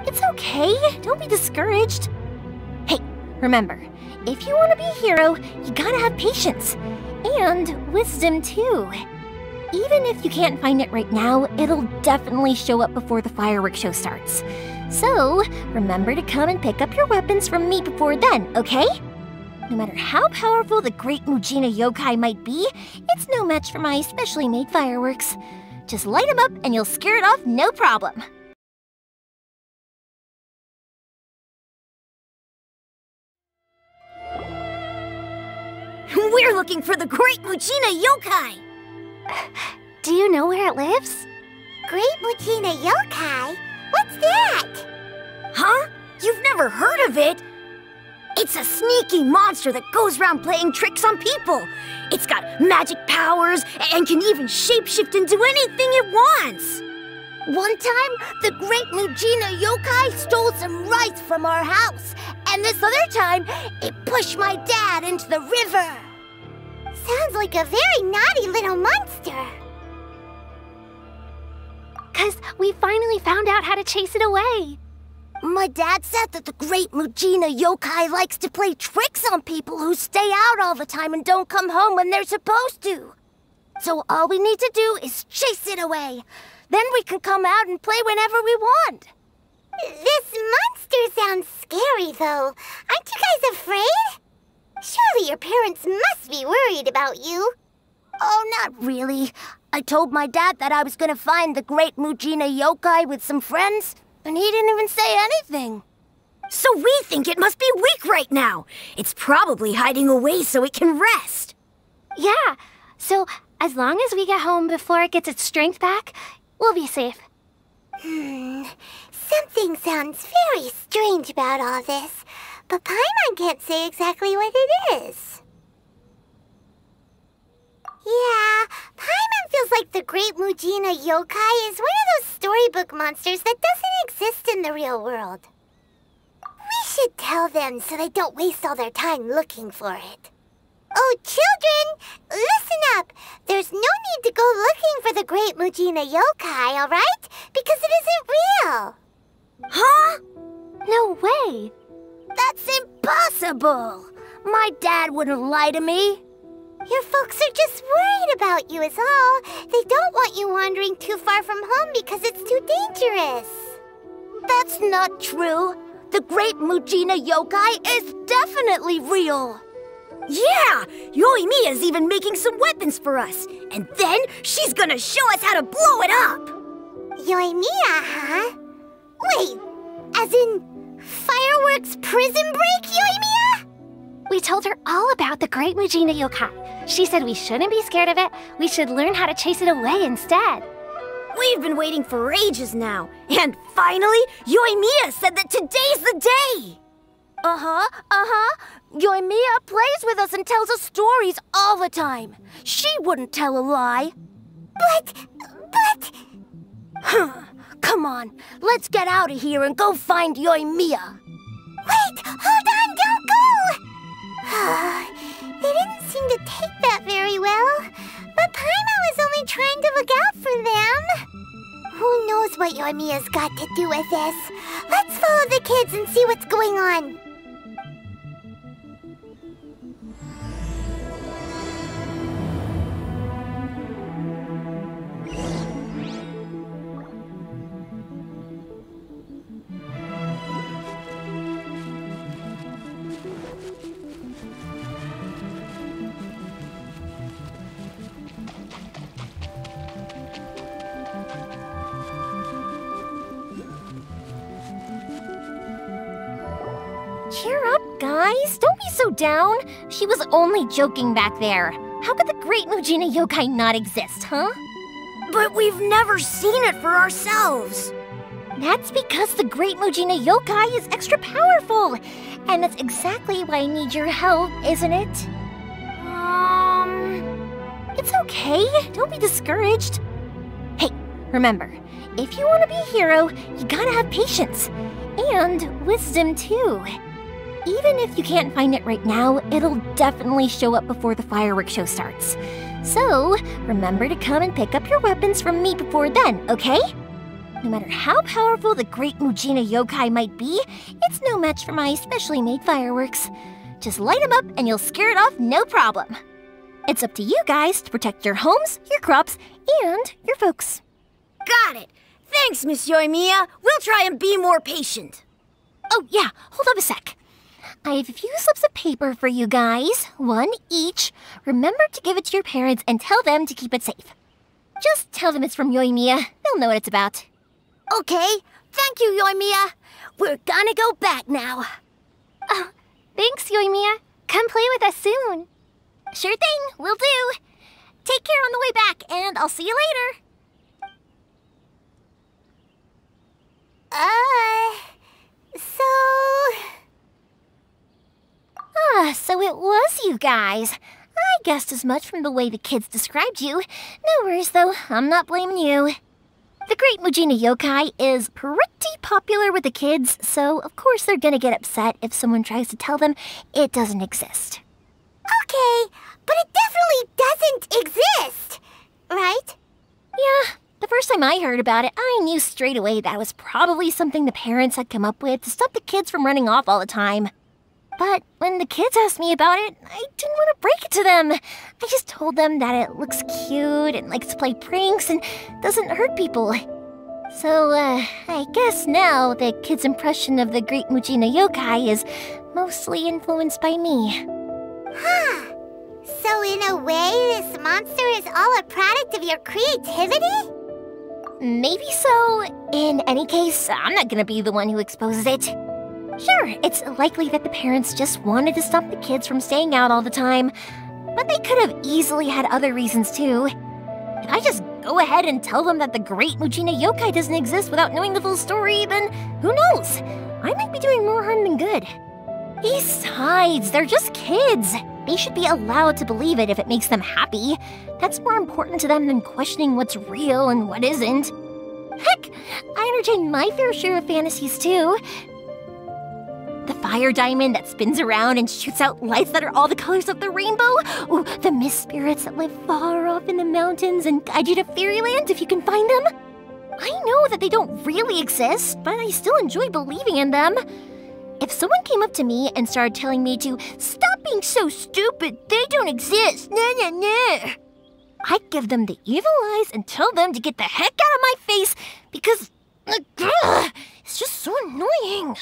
It's okay, don't be discouraged. Hey, remember, if you want to be a hero, you gotta have patience. And wisdom too. Even if you can't find it right now, it'll definitely show up before the fireworks show starts. So, remember to come and pick up your weapons from me before then, okay? No matter how powerful the great Mujina yokai might be, it's no match for my specially made fireworks. Just light them up and you'll scare it off no problem. We're looking for the great Mujina yokai! Do you know where it lives? Great Mujina yokai? What's that? Huh? You've never heard of it? It's a sneaky monster that goes around playing tricks on people. It's got magic powers and can even shapeshift into anything it wants. One time, the great Mujina yokai stole some rice from our house. And this other time, it pushed my dad into the river. Sounds like a very naughty little monster. 'Cause we finally found out how to chase it away. My dad said that the great Mujina yokai likes to play tricks on people who stay out all the time and don't come home when they're supposed to. So all we need to do is chase it away. Then we can come out and play whenever we want. This monster sounds scary, though. Aren't you guys afraid? Surely your parents must be worried about you. Oh, not really. I told my dad that I was gonna find the great Mujina yokai with some friends, and he didn't even say anything. So we think it must be weak right now. It's probably hiding away so it can rest. Yeah, so as long as we get home before it gets its strength back, we'll be safe. Something sounds very strange about all this, but Paimon can't say exactly what it is. Yeah, Paimon feels like the great Mujina yokai is one of those storybook monsters that doesn't exist in the real world. We should tell them so they don't waste all their time looking for it. Oh, children, listen up. There's no need to go looking for the great Mujina yokai, all right? Because it isn't real. Huh? No way. That's impossible. My dad wouldn't lie to me. Your folks are just worried about you is all. They don't want you wandering too far from home because it's too dangerous. That's not true. The great Mujina yokai is definitely real. Yeah! Yoimiya's even making some weapons for us. And then she's gonna show us how to blow it up! Yoimiya, huh? Wait, as in fireworks prison break, Yoimiya? We told her all about the great Mujina yokai. She said we shouldn't be scared of it. We should learn how to chase it away instead. We've been waiting for ages now. And finally, Yoimiya said that today's the day! Yoimiya plays with us and tells us stories all the time. She wouldn't tell a lie. But... Come on, let's get out of here and go find Yoimiya. Wait, hold on, don't go! They didn't seem to take that very well. But Paimon was only trying to look out for them. Who knows what Yoimiya's got to do with this? Let's follow the kids and see what's going on. Cheer up, guys. Don't be so down. She was only joking back there. How could the great Mujina yokai not exist, huh? But we've never seen it for ourselves. That's because the great Mujina yokai is extra powerful. And that's exactly why I need your help, isn't it? It's okay. Don't be discouraged. Hey, remember, if you want to be a hero, you gotta have patience. And wisdom, too. Even if you can't find it right now, it'll definitely show up before the fireworks show starts. So, remember to come and pick up your weapons from me before then, okay? No matter how powerful the great Mujina yokai might be, it's no match for my specially made fireworks. Just light them up and you'll scare it off no problem. It's up to you guys to protect your homes, your crops, and your folks. Got it. Thanks, Miss Yoimiya. We'll try and be more patient. Oh, yeah, hold up a sec. I have a few slips of paper for you guys, one each. Remember to give it to your parents and tell them to keep it safe. Just tell them it's from Yoimiya. They'll know what it's about. Okay, thank you, Yoimiya. We're gonna go back now. Oh, thanks, Yoimiya. Come play with us soon. Sure thing, will do. Take care on the way back, and I'll see you later. So it was you guys. I guessed as much from the way the kids described you. No worries, though. I'm not blaming you. The Great Mujina Yokai is pretty popular with the kids, so of course they're gonna get upset if someone tries to tell them it doesn't exist. Okay, but it definitely doesn't exist, right? Yeah, the first time I heard about it, I knew straight away that was probably something the parents had come up with to stop the kids from running off all the time. But when the kids asked me about it, I didn't want to break it to them. I just told them that it looks cute and likes to play pranks and doesn't hurt people. So, I guess now the kids' impression of the Great Mujina Yokai is mostly influenced by me. Huh. So in a way, this monster is all a product of your creativity? Maybe so. In any case, I'm not gonna be the one who exposes it. Sure, it's likely that the parents just wanted to stop the kids from staying out all the time, but they could have easily had other reasons too. If I just go ahead and tell them that the Great Mujina Yokai doesn't exist without knowing the full story, then who knows? I might be doing more harm than good. Besides, they're just kids. They should be allowed to believe it if it makes them happy. That's more important to them than questioning what's real and what isn't. Heck, I entertain my fair share of fantasies too. The fire diamond that spins around and shoots out lights that are all the colors of the rainbow. Ooh, the mist spirits that live far off in the mountains and guide you to fairyland if you can find them. I know that they don't really exist, but I still enjoy believing in them. If someone came up to me and started telling me to stop being so stupid, they don't exist, nah. I'd give them the evil eyes and tell them to get the heck out of my face because it's just so annoying.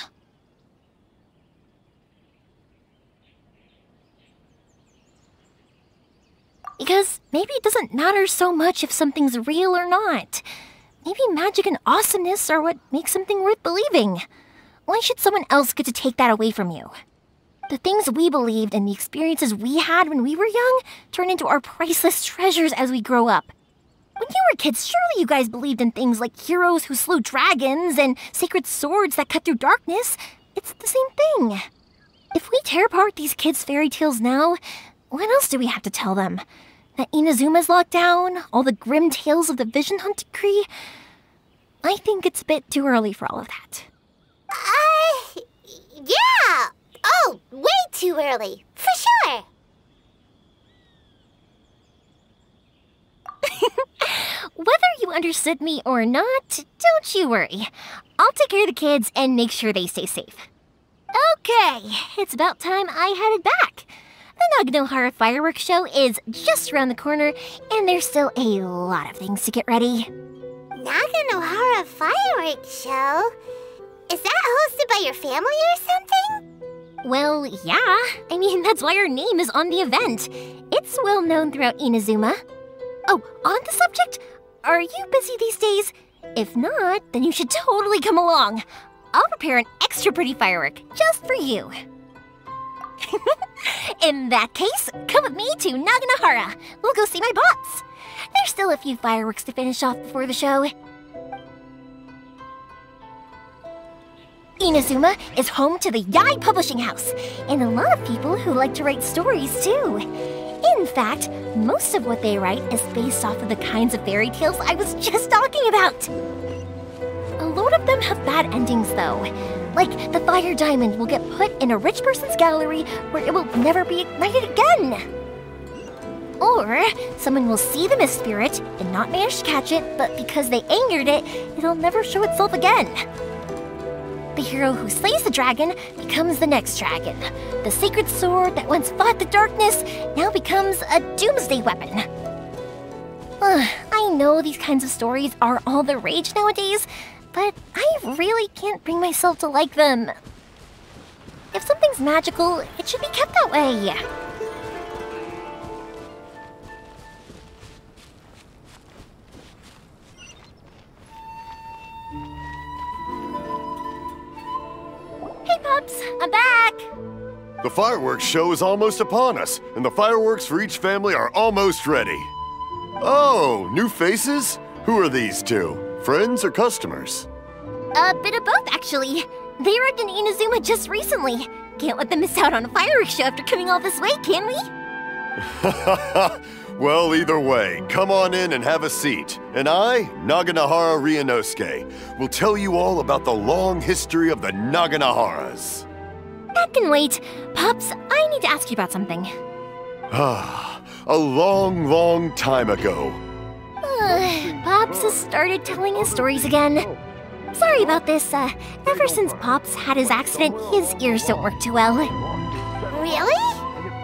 Because maybe it doesn't matter so much if something's real or not. Maybe magic and awesomeness are what makes something worth believing. Why should someone else get to take that away from you? The things we believed and the experiences we had when we were young turn into our priceless treasures as we grow up. When you were kids, surely you guys believed in things like heroes who slew dragons and sacred swords that cut through darkness. It's the same thing. If we tear apart these kids' fairy tales now, what else do we have to tell them? That Inazuma's locked down? All the grim tales of the Vision Hunt decree? I think it's a bit too early for all of that. Yeah! Oh, way too early, for sure! Whether you understood me or not, don't you worry. I'll take care of the kids and make sure they stay safe. Okay, it's about time I headed back. The Naganohara fireworks show is just around the corner, and there's still a lot of things to get ready. Naganohara fireworks show? Is that hosted by your family or something? Well, yeah. I mean, that's why our name is on the event. It's well known throughout Inazuma. Oh, on the subject, are you busy these days? If not, then you should totally come along. I'll prepare an extra pretty firework just for you. In that case, come with me to Naganohara. We'll go see my bots. There's still a few fireworks to finish off before the show. Inazuma is home to the Yai Publishing House, and a lot of people who like to write stories too. In fact, most of what they write is based off of the kinds of fairy tales I was just talking about. A lot of them have bad endings though. Like the fire diamond will get put in a rich person's gallery where it will never be ignited again. Or someone will see the mist spirit and not manage to catch it, but because they angered it, it'll never show itself again. The hero who slays the dragon becomes the next dragon. The sacred sword that once fought the darkness now becomes a doomsday weapon. I know these kinds of stories are all the rage nowadays, but I really can't bring myself to like them. If something's magical, it should be kept that way. Hey, Pups, I'm back! The fireworks show is almost upon us, and the fireworks for each family are almost ready. Oh, new faces? Who are these two? Friends or customers? A bit of both, actually. They arrived in Inazuma just recently. Can't let them miss out on a fireworks show after coming all this way, can we? Well, either way, come on in and have a seat. And I, Naganahara Ryunosuke, will tell you all about the long history of the Naganaharas. That can wait. Pops, I need to ask you about something. A long, long time ago. Pops has started telling his stories again. Sorry about this. Ever since Pops had his accident, his ears don't work too well. Really?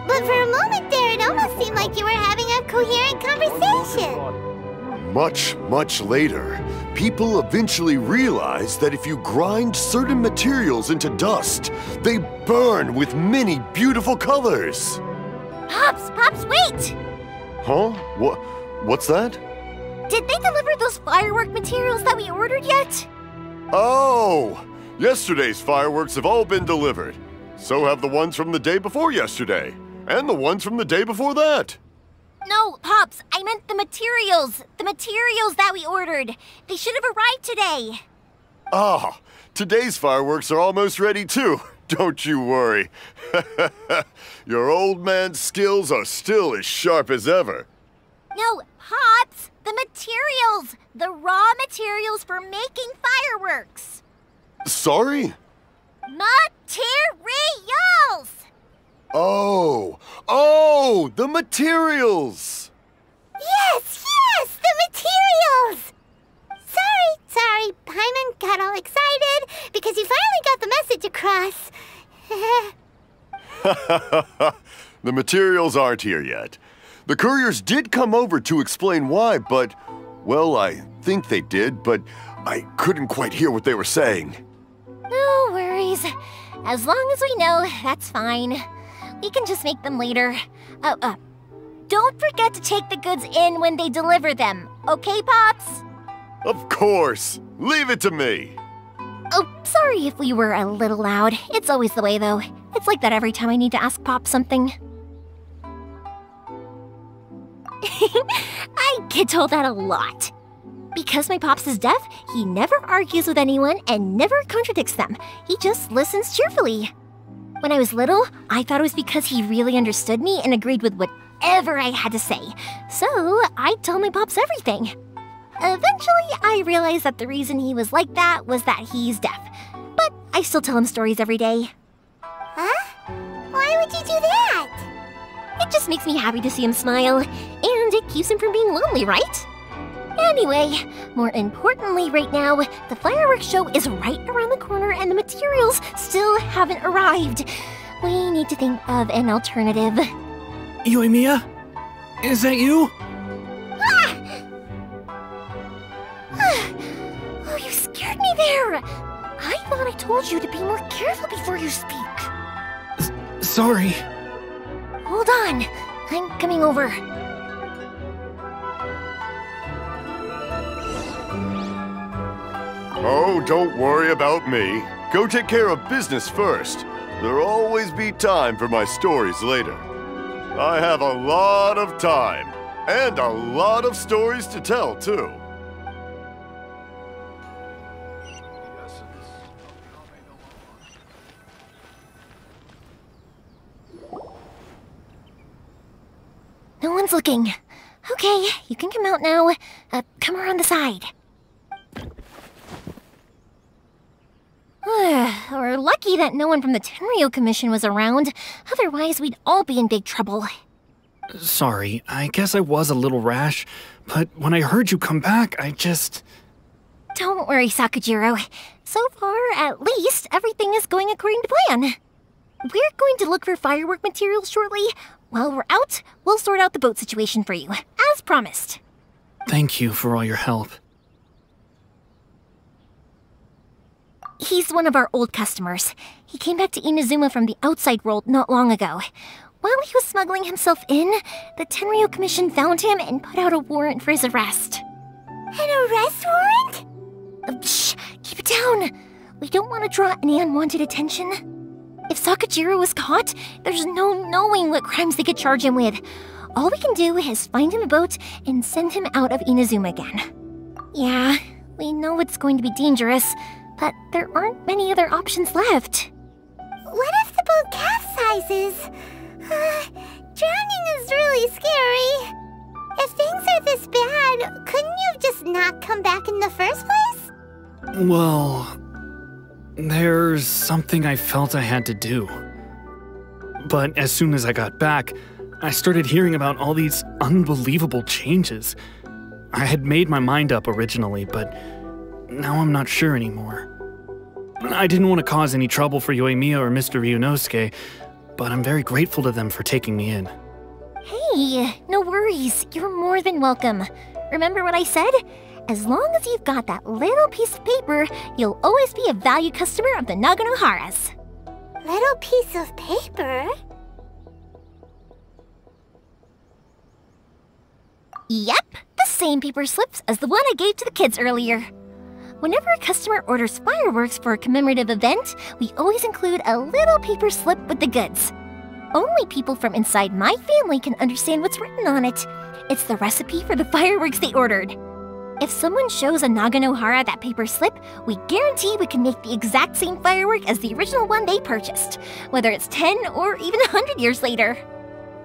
But for a moment there, it almost seemed like you were having a coherent conversation. Much, much later, people eventually realized that if you grind certain materials into dust, they burn with many beautiful colors. Pops, wait! Huh? What's that? Did they deliver those firework materials that we ordered yet? Oh! Yesterday's fireworks have all been delivered. So have the ones from the day before yesterday. And the ones from the day before that. No, Pops, I meant the materials. The materials that we ordered. They should have arrived today. Ah, today's fireworks are almost ready too. Don't you worry. Your old man's skills are still as sharp as ever. No, Pops, the materials. The raw materials for making fireworks. Sorry? Materials! Oh, the materials! Yes, the materials! Sorry, Paimon got all excited because he finally got the message across. The materials aren't here yet. The couriers did come over to explain why, but, well, I think they did, but I couldn't quite hear what they were saying. No worries. As long as we know, that's fine. We can just make them later. Don't forget to take the goods in when they deliver them, okay, Pops? Of course. Leave it to me. Oh, sorry if we were a little loud. It's always the way, though. It's like that every time I need to ask Pop something. I get told that a lot. Because my Pops is deaf, he never argues with anyone and never contradicts them. He just listens cheerfully. When I was little, I thought it was because he really understood me and agreed with whatever I had to say. So I'd tell my Pops everything. Eventually, I realized that the reason he was like that was that he's deaf. But I still tell him stories every day. Huh? Why would you do that? It just makes me happy to see him smile, and it keeps him from being lonely, right? Anyway, more importantly right now, the fireworks show is right around the corner and the materials still haven't arrived. We need to think of an alternative. Yoimiya? Is that you? Oh, you scared me there! I thought I told you to be more careful before you speak. Sorry. Hold on, I'm coming over. Oh, don't worry about me. Go take care of business first. There'll always be time for my stories later. I have a lot of time, and a lot of stories to tell, too. No one's looking. Okay, you can come out now. Come around the side. We're lucky that no one from the Tenryo Commission was around. Otherwise, we'd all be in big trouble. Sorry, I guess I was a little rash, but when I heard you come back, I just... Don't worry, Sakujiro. So far, at least, everything is going according to plan. We're going to look for firework materials shortly. While we're out, we'll sort out the boat situation for you, as promised. Thank you for all your help. He's one of our old customers. He came back to Inazuma from the outside world not long ago. While he was smuggling himself in, the Tenryo Commission found him and put out a warrant for his arrest. An arrest warrant? Shh! Keep it down! We don't want to draw any unwanted attention. If Sakujiro was caught, there's no knowing what crimes they could charge him with. All we can do is find him a boat and send him out of Inazuma again. Yeah, we know it's going to be dangerous, but there aren't many other options left. What if the boat capsizes? Drowning is really scary. If things are this bad, couldn't you just not come back in the first place? Well, there's something I felt I had to do. But as soon as I got back, I started hearing about all these unbelievable changes. I had made my mind up originally, but now I'm not sure anymore. I didn't want to cause any trouble for Yoimiya or Mr. Ryunosuke, but I'm very grateful to them for taking me in. Hey, no worries. You're more than welcome. Remember what I said? As long as you've got that little piece of paper, you'll always be a valued customer of the Naganohara's. Little piece of paper? Yep, the same paper slips as the one I gave to the kids earlier. Whenever a customer orders fireworks for a commemorative event, we always include a little paper slip with the goods. Only people from inside my family can understand what's written on it. It's the recipe for the fireworks they ordered. If someone shows a Naganohara that paper slip, we guarantee we can make the exact same firework as the original one they purchased, whether it's 10 or even 100 years later.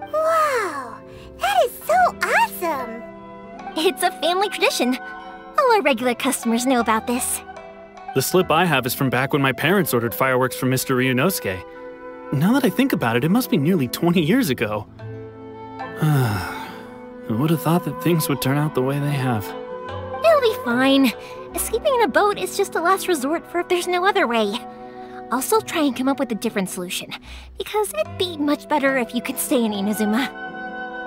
Wow, that is so awesome! It's a family tradition. All our regular customers know about this. The slip I have is from back when my parents ordered fireworks from Mr. Ryunosuke. Now that I think about it must be nearly 20 years ago. I would have thought that things would turn out the way they have. It'll be fine. Escaping in a boat is just a last resort for if there's no other way. I'll still try and come up with a different solution, because it'd be much better if you could stay in Inazuma.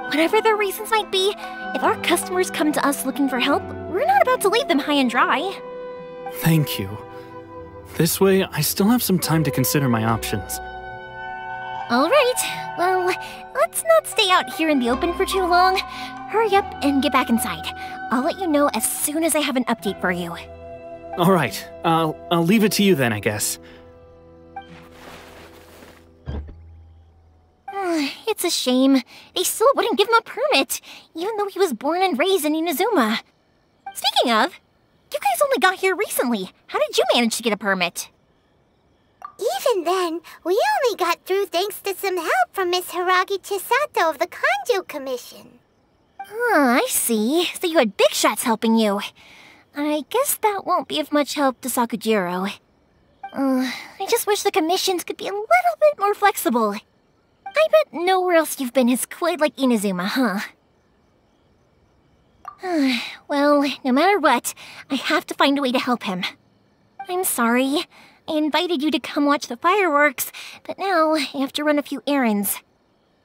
Whatever their reasons might be, if our customers come to us looking for help, we're not about to leave them high and dry. Thank you. This way, I still have some time to consider my options. All right, well, let's not stay out here in the open for too long. Hurry up and get back inside. I'll let you know as soon as I have an update for you. All right, I'll leave it to you then, I guess. It's a shame. They still wouldn't give him a permit, even though he was born and raised in Inazuma. Speaking of, you guys only got here recently. How did you manage to get a permit? Even then, we only got through thanks to some help from Miss Hiragi Chisato of the Kanjo Commission. I see. So you had big shots helping you. I guess that won't be of much help to Sakujiro. I just wish the commissions could be a little bit more flexible. I bet nowhere else you've been is quite like Inazuma, huh? Well, no matter what, I have to find a way to help him. I'm sorry. I invited you to come watch the fireworks, but now I have to run a few errands.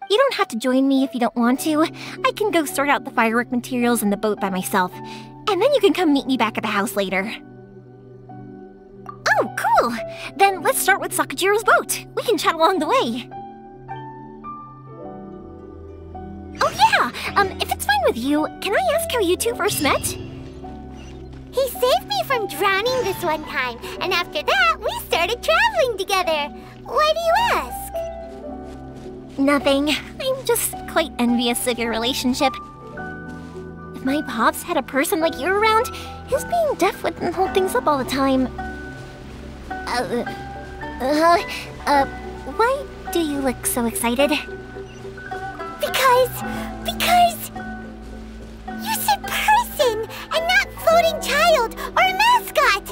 You don't have to join me if you don't want to. I can go sort out the firework materials in the boat by myself, and then you can come meet me back at the house later. Oh, cool! Then let's start with Sakujiro's boat. We can chat along the way. Oh yeah! If it's fine with you, can I ask how you two first met? He saved me from drowning this one time, and after that, we started traveling together. Why do you ask? Nothing. I'm just quite envious of your relationship. If my pops had a person like you around, his being deaf wouldn't hold things up all the time. Why do you look so excited? Because... You said person, and not floating child, or mascot!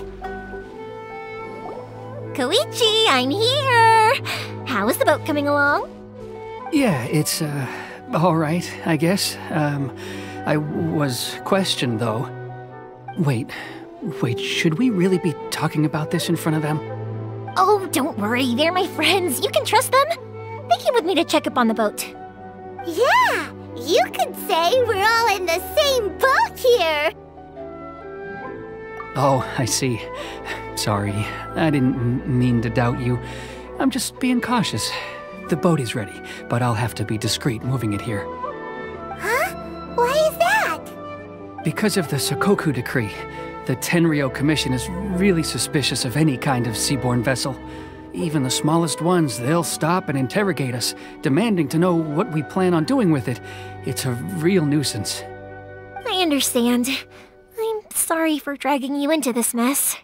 Kouichi, I'm here! How is the boat coming along? Yeah, it's, all right, I guess. I was questioned, though. Wait, should we really be talking about this in front of them? Oh, don't worry, they're my friends. You can trust them. They came with me to check up on the boat. Yeah, you could say we're all in the same boat here. Oh, I see. Sorry, I didn't mean to doubt you. I'm just being cautious. The boat is ready, but I'll have to be discreet moving it here. Huh? Why is that? Because of the Sokoku decree, the Tenryou Commission is really suspicious of any kind of seaborne vessel. Even the smallest ones, they'll stop and interrogate us, demanding to know what we plan on doing with it. It's a real nuisance. I understand. I'm sorry for dragging you into this mess.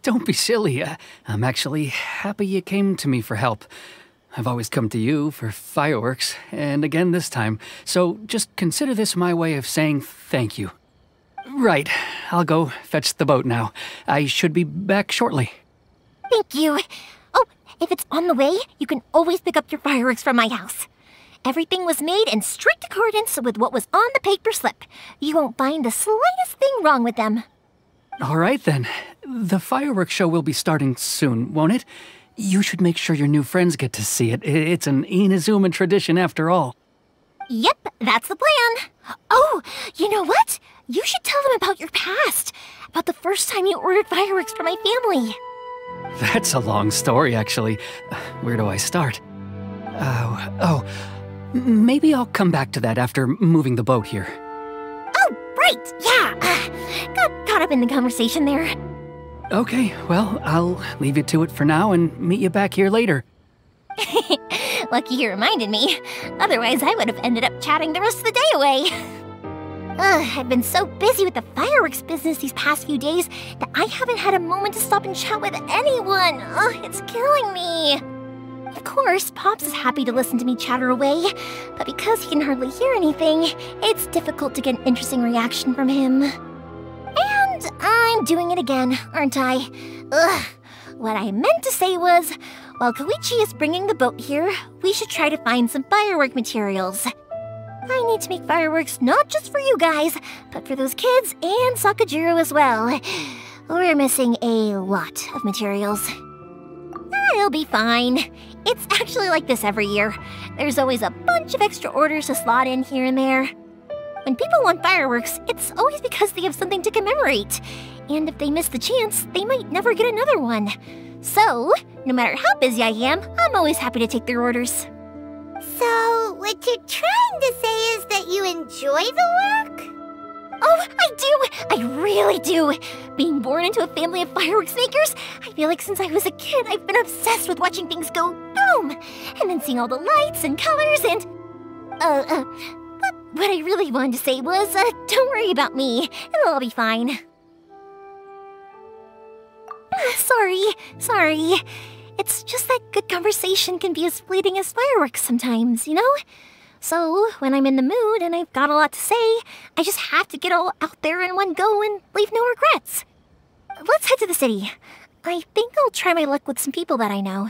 Don't be silly. I'm actually happy you came to me for help. I've always come to you for fireworks, and again this time, so just consider this my way of saying thank you. Right, I'll go fetch the boat now. I should be back shortly. Thank you. Oh, if it's on the way, you can always pick up your fireworks from my house. Everything was made in strict accordance with what was on the paper slip. You won't find the slightest thing wrong with them. All right, then. The fireworks show will be starting soon, won't it? You should make sure your new friends get to see it. It's an Inazuma tradition after all. Yep, that's the plan. Oh, you know what? You should tell them about your past. About the first time you ordered fireworks for my family. That's a long story, actually. Where do I start? Maybe I'll come back to that after moving the boat here. Oh, right, yeah. Got caught up in the conversation there. Okay, well, I'll leave you to it for now and meet you back here later. Lucky you reminded me. Otherwise, I would have ended up chatting the rest of the day away. I've been so busy with the fireworks business these past few days that I haven't had a moment to stop and chat with anyone. It's killing me. Of course, Pops is happy to listen to me chatter away, but because he can hardly hear anything, it's difficult to get an interesting reaction from him. And I'm doing it again, aren't I? What I meant to say was, while Kouichi is bringing the boat here, we should try to find some firework materials. I need to make fireworks not just for you guys, but for those kids and Sakajiro as well. We're missing a lot of materials. It'll be fine. It's actually like this every year. There's always a bunch of extra orders to slot in here and there. When people want fireworks, it's always because they have something to commemorate. And if they miss the chance, they might never get another one. So, no matter how busy I am, I'm always happy to take their orders. So, what you're trying to say is that you enjoy the work? Oh, I do! I really do! Being born into a family of fireworks makers, I feel like since I was a kid, I've been obsessed with watching things go boom! And then seeing all the lights and colors and... But what I really wanted to say was, don't worry about me. It'll all be fine. Sorry. It's just that good conversation can be as fleeting as fireworks sometimes, you know? So, when I'm in the mood and I've got a lot to say, I just have to get all out there in one go and leave no regrets. Let's head to the city. I think I'll try my luck with some people that I know.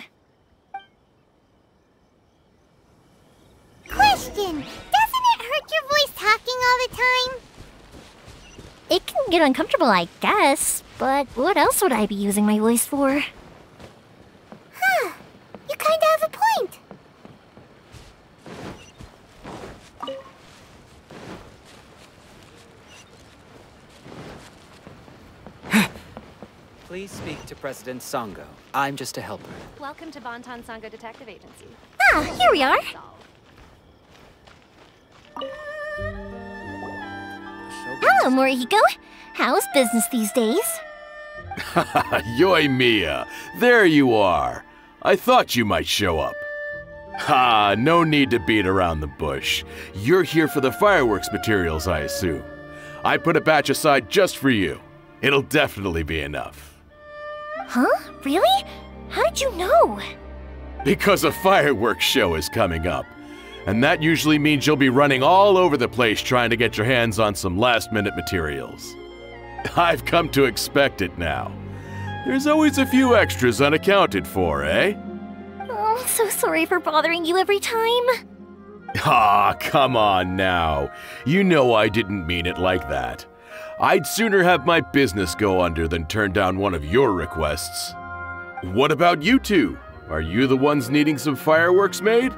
Question! Doesn't it hurt your voice talking all the time? It can get uncomfortable, I guess, but what else would I be using my voice for? Huh. You kinda have a point. Please speak to President Sango. I'm just a helper. Welcome to Bonton Sango Detective Agency. Ah, here we are. Hello, Morihiko. How's business these days? Yoimiya, there you are. I thought you might show up. Ha, no need to beat around the bush. You're here for the fireworks materials, I assume. I put a batch aside just for you. It'll definitely be enough. Huh? Really? How did you know? Because a fireworks show is coming up. And that usually means you'll be running all over the place trying to get your hands on some last-minute materials. I've come to expect it now. There's always a few extras unaccounted for, eh? Oh, so sorry for bothering you every time. Ah, come on now. You know I didn't mean it like that. I'd sooner have my business go under than turn down one of your requests. What about you two? Are you the ones needing some fireworks made?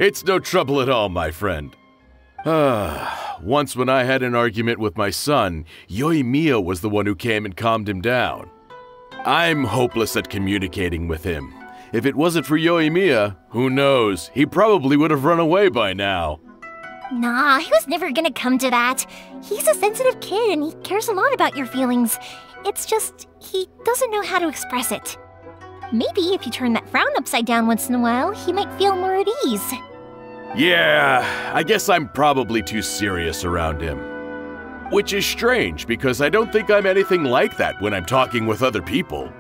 It's no trouble at all, my friend. Once when I had an argument with my son, Yoimiya was the one who came and calmed him down. I'm hopeless at communicating with him. If it wasn't for Yoimiya, who knows, he probably would have run away by now. Nah, he was never gonna come to that. He's a sensitive kid and he cares a lot about your feelings. It's just, he doesn't know how to express it. Maybe if you turn that frown upside down once in a while, he might feel more at ease. Yeah, I guess I'm probably too serious around him. Which is strange, because I don't think I'm anything like that when I'm talking with other people.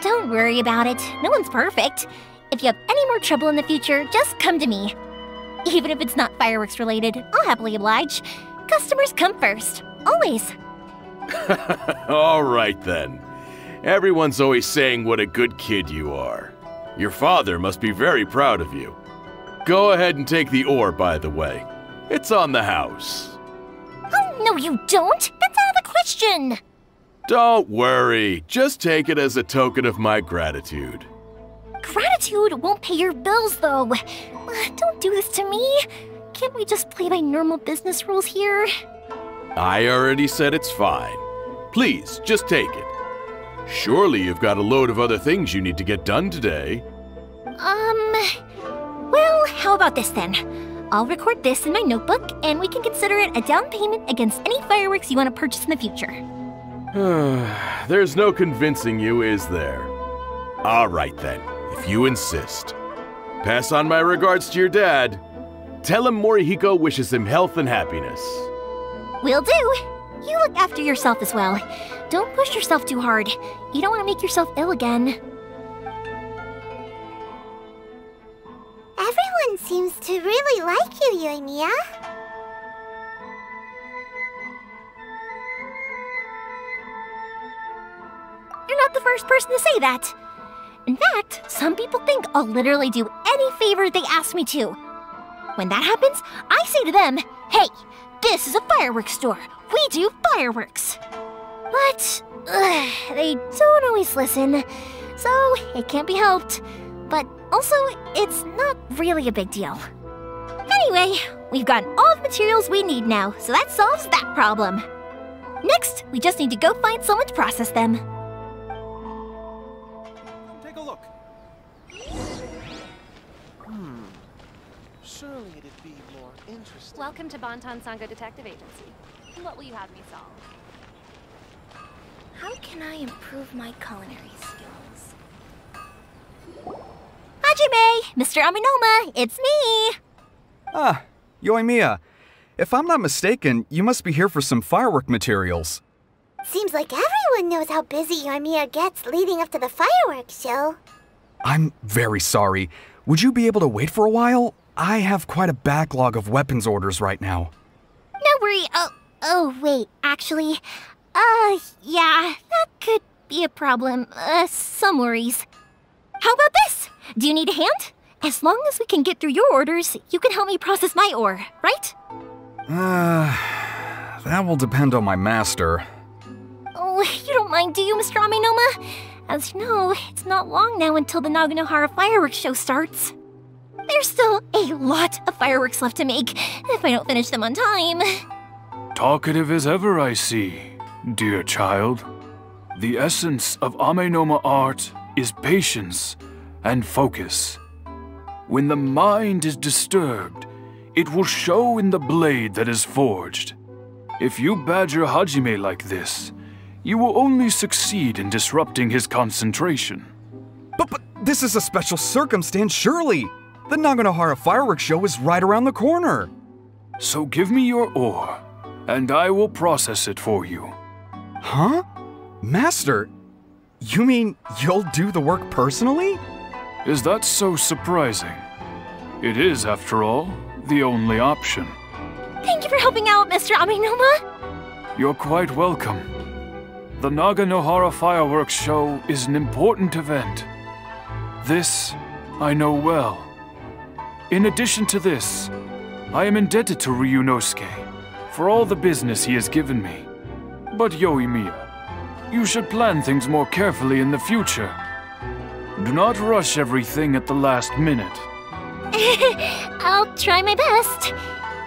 Don't worry about it. No one's perfect. If you have any more trouble in the future, just come to me. Even if it's not fireworks related, I'll happily oblige. Customers come first. Always. All right then. Everyone's always saying what a good kid you are. Your father must be very proud of you. Go ahead and take the ore, by the way. It's on the house. Oh, no you don't! That's out of the question! Don't worry. Just take it as a token of my gratitude. Gratitude won't pay your bills, though. Don't do this to me. Can't we just play by normal business rules here? I already said it's fine. Please, just take it. Surely you've got a load of other things you need to get done today. Well, how about this then? I'll record this in my notebook, and we can consider it a down payment against any fireworks you want to purchase in the future. There's no convincing you, is there? All right then, if you insist. Pass on my regards to your dad. Tell him Morihiko wishes him health and happiness. Will do. You look after yourself as well. Don't push yourself too hard. You don't want to make yourself ill again. Everyone seems to really like you, Yoimiya. You're not the first person to say that. In fact, some people think I'll literally do any favor they ask me to. When that happens, I say to them, hey, this is a fireworks store. We do fireworks. But they don't always listen, so it can't be helped. But also, it's not really a big deal. Anyway, we've gotten all the materials we need now, so that solves that problem. Next, we just need to go find someone to process them. Take a look. Surely it'd be more interesting. Welcome to Bonton Sango Detective Agency. What will you have me solve? How can I improve my culinary skills? Hajime! Mr. Aminoma, it's me! Ah, Yoimiya. If I'm not mistaken, you must be here for some firework materials. Seems like everyone knows how busy Yoimiya gets leading up to the fireworks show. I'm very sorry. Would you be able to wait for a while? I have quite a backlog of weapons orders right now. No worry. Oh, wait, actually, yeah, that could be a problem. Some worries. How about this? Do you need a hand? As long as we can get through your orders, you can help me process my ore, right? That will depend on my master. Oh, you don't mind, do you, Mr. Aminoma? As you know, it's not long now until the Naganohara fireworks show starts. There's still a lot of fireworks left to make, if I don't finish them on time. Talkative as ever, I see, dear child. The essence of Amenoma art is patience and focus. When the mind is disturbed, it will show in the blade that is forged. If you badger Hajime like this, you will only succeed in disrupting his concentration. But this is a special circumstance, surely! The Naganohara fireworks show is right around the corner! So give me your ore, and I will process it for you. Huh? Master, you mean you'll do the work personally? Is that so surprising? It is, after all, the only option. Thank you for helping out, Mr. Aminoma. You're quite welcome. The Naganohara fireworks show is an important event. This I know well. In addition to this, I am indebted to Ryunosuke for all the business he has given me. But Yoimiya, you should plan things more carefully in the future. Do not rush everything at the last minute. I'll try my best.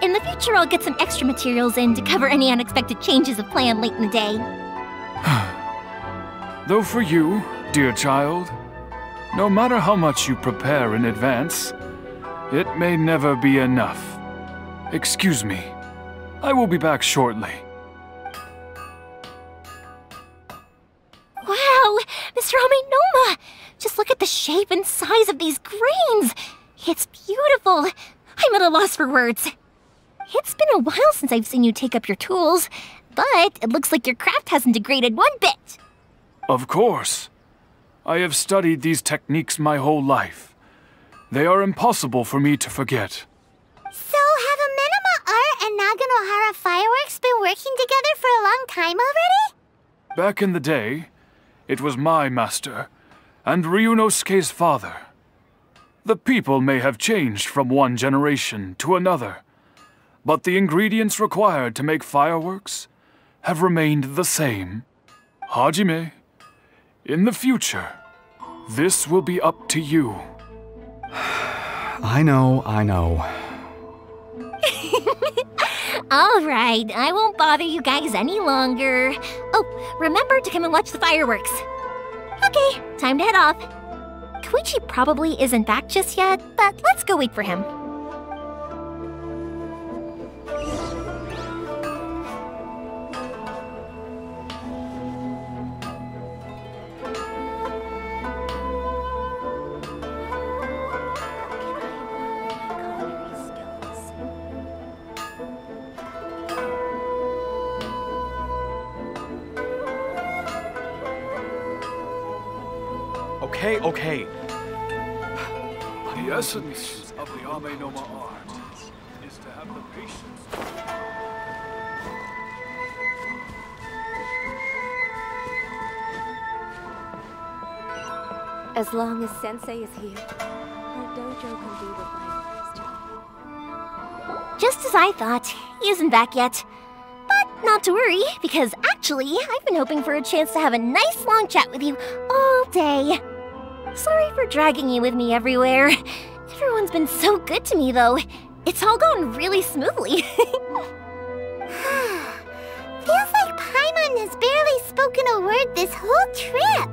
In the future, I'll get some extra materials in to cover any unexpected changes of plan late in the day. Though for you, dear child, no matter how much you prepare in advance, it may never be enough. Excuse me. I will be back shortly. Wow, Mr. Amenoma! Just look at the shape and size of these grains! It's beautiful! I'm at a loss for words. It's been a while since I've seen you take up your tools, but it looks like your craft hasn't degraded one bit. Of course. I have studied these techniques my whole life. They are impossible for me to forget. So, have Amenoma Art and Naganohara Fireworks been working together for a long time already? Back in the day, it was my master, and Ryunosuke's father. The people may have changed from one generation to another, but the ingredients required to make fireworks have remained the same. Hajime, in the future, this will be up to you. I know. All right, I won't bother you guys any longer. Oh, remember to come and watch the fireworks. Okay, time to head off. Kouichi probably isn't back just yet, but let's go wait for him. Okay. The essence of the Amenoma art is to have the patience. As long as Sensei is here, our dojo can do the fireworks. Just as I thought, he isn't back yet. But not to worry, because actually, I've been hoping for a chance to have a nice long chat with you all day. Sorry for dragging you with me everywhere. Everyone's been so good to me, though. It's all gone really smoothly. Feels like Paimon has barely spoken a word this whole trip.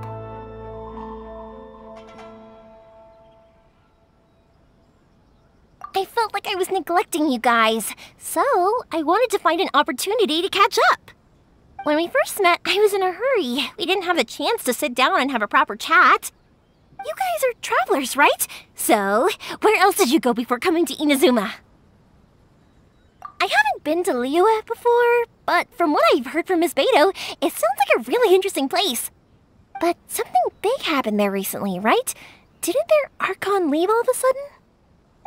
I felt like I was neglecting you guys, so I wanted to find an opportunity to catch up. When we first met, I was in a hurry. We didn't have a chance to sit down and have a proper chat. You guys are travelers, right? So, where else did you go before coming to Inazuma? I haven't been to Liyue before, but from what I've heard from Miss Beto, it sounds like a really interesting place. But something big happened there recently, right? Didn't their Archon leave all of a sudden?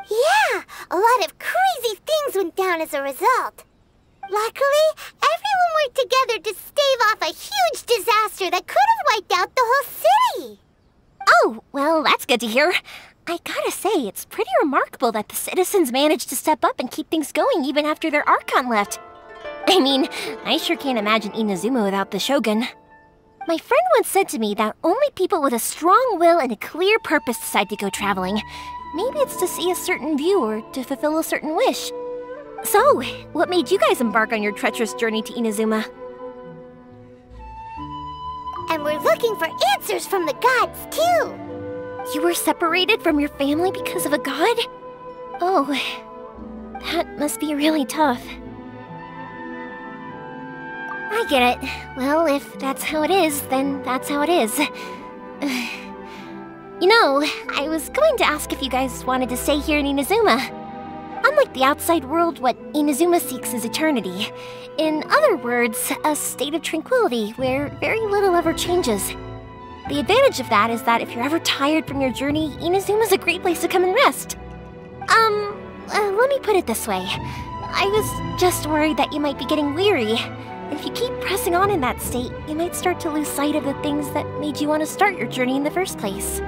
Yeah, a lot of crazy things went down as a result. Luckily, everyone worked together to stave off a huge disaster that could have wiped out the whole city. Oh, well, that's good to hear. I gotta say, it's pretty remarkable that the citizens managed to step up and keep things going even after their Archon left. I mean, I sure can't imagine Inazuma without the Shogun. My friend once said to me that only people with a strong will and a clear purpose decide to go traveling. Maybe it's to see a certain view or to fulfill a certain wish. So, what made you guys embark on your treacherous journey to Inazuma? And we're looking for answers from the gods, too. You were separated from your family because of a god? Oh, that must be really tough. I get it. Well, if that's how it is, then that's how it is. You know, I was going to ask if you guys wanted to stay here in Inazuma. Unlike the outside world, what Inazuma seeks is eternity. In other words, a state of tranquility where very little ever changes. The advantage of that is that if you're ever tired from your journey, Inazuma's a great place to come and rest. Let me put it this way. I was just worried that you might be getting weary. If you keep pressing on in that state, you might start to lose sight of the things that made you want to start your journey in the first place.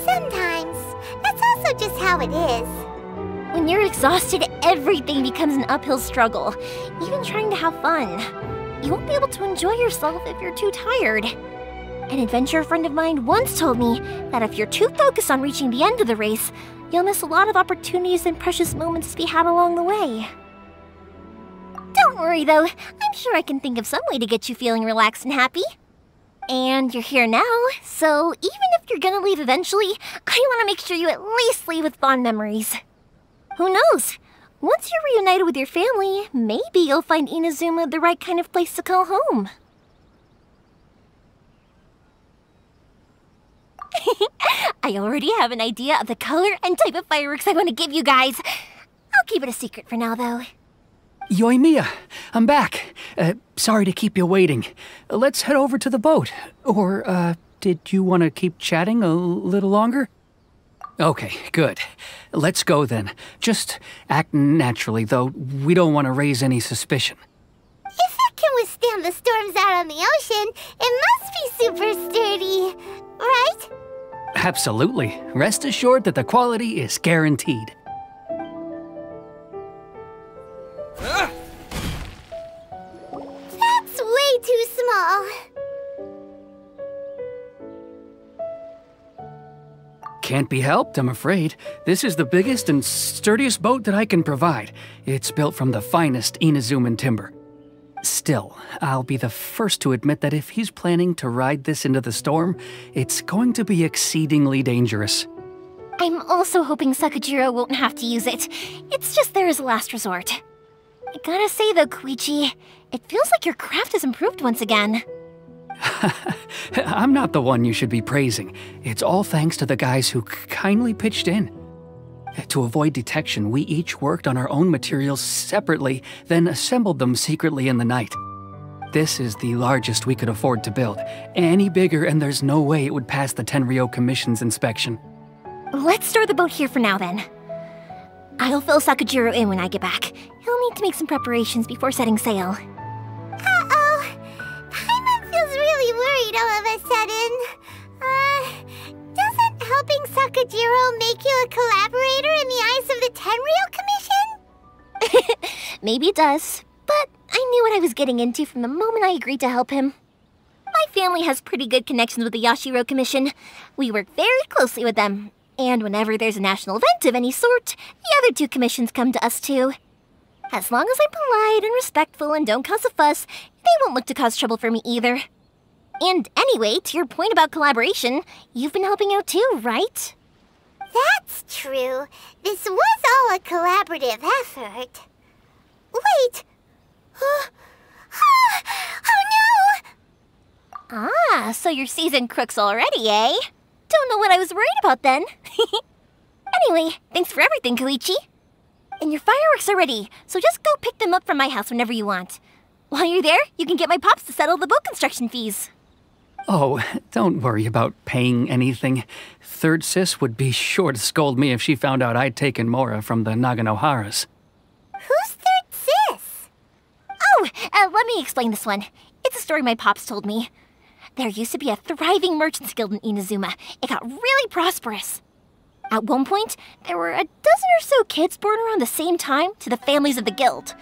Sometimes. how it is. When you're exhausted, everything becomes an uphill struggle, even trying to have fun. You won't be able to enjoy yourself if you're too tired. An adventurer friend of mine once told me that if you're too focused on reaching the end of the race, you'll miss a lot of opportunities and precious moments to be had along the way. Don't worry though, I'm sure I can think of some way to get you feeling relaxed and happy. And you're here now, so even if you're gonna leave eventually, I want to make sure you at least leave with fond memories. Who knows? Once you're reunited with your family, maybe you'll find Inazuma the right kind of place to call home. I already have an idea of the color and type of fireworks I want to give you guys. I'll keep it a secret for now, though. Yoimiya, I'm back. Sorry to keep you waiting. Let's head over to the boat. Or, did you want to keep chatting a little longer? Okay, good. Let's go then. Just act naturally, though. We don't want to raise any suspicion. If it can withstand the storms out on the ocean, it must be super sturdy, right? Absolutely. Rest assured that the quality is guaranteed. That's way too small. Can't be helped, I'm afraid. This is the biggest and sturdiest boat that I can provide. It's built from the finest Inazuman timber. Still, I'll be the first to admit that if he's planning to ride this into the storm, it's going to be exceedingly dangerous. I'm also hoping Sakajiro won't have to use it. It's just there as a last resort. I gotta say though, Kouichi, it feels like your craft has improved once again. I'm not the one you should be praising. It's all thanks to the guys who kindly pitched in. To avoid detection, we each worked on our own materials separately, then assembled them secretly in the night. This is the largest we could afford to build. Any bigger and there's no way it would pass the Tenryou Commission's inspection. Let's store the boat here for now then. I'll fill Sakajiro in when I get back. He'll need to make some preparations before setting sail. Uh-oh. Paimon feels really worried all of a sudden. Doesn't helping Sakajiro make you a collaborator in the eyes of the Tenryou Commission? Maybe it does, but I knew what I was getting into from the moment I agreed to help him. My family has pretty good connections with the Yashiro Commission. We work very closely with them, and whenever there's a national event of any sort, the other two commissions come to us too. As long as I'm polite and respectful and don't cause a fuss, they won't look to cause trouble for me either. And anyway, to your point about collaboration, you've been helping out too, right? That's true. This was all a collaborative effort. Wait! Oh no! Ah, so you're seasoned crooks already, eh? Don't know what I was worried about then. Anyway, thanks for everything, Kouichi. And your fireworks are ready, so just go pick them up from my house whenever you want. While you're there, you can get my pops to settle the boat construction fees. Oh, don't worry about paying anything. Third Sis would be sure to scold me if she found out I'd taken Mora from the Naganoharas. Who's Third Sis? Oh, let me explain this one. It's a story my pops told me. There used to be a thriving merchants guild in Inazuma. It got really prosperous. At one point, there were a dozen or so kids born around the same time to the families of the guild.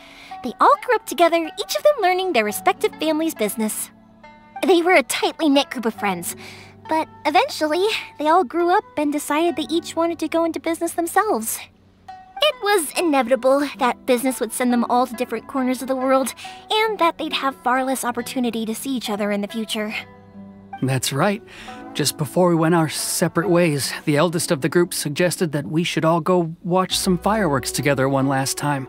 They all grew up together, each of them learning their respective family's business. They were a tightly knit group of friends, but eventually, they all grew up and decided they each wanted to go into business themselves. It was inevitable that business would send them all to different corners of the world, and that they'd have far less opportunity to see each other in the future. That's right. Just before we went our separate ways, the eldest of the group suggested that we should all go watch some fireworks together one last time.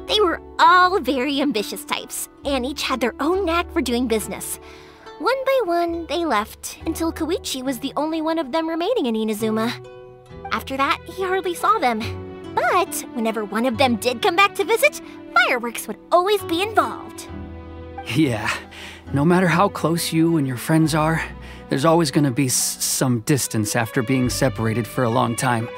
They were all very ambitious types, and each had their own knack for doing business. One by one, they left, until Kouichi was the only one of them remaining in Inazuma. After that, he hardly saw them. But whenever one of them did come back to visit, fireworks would always be involved. Yeah, no matter how close you and your friends are, there's always going to be some distance after being separated for a long time.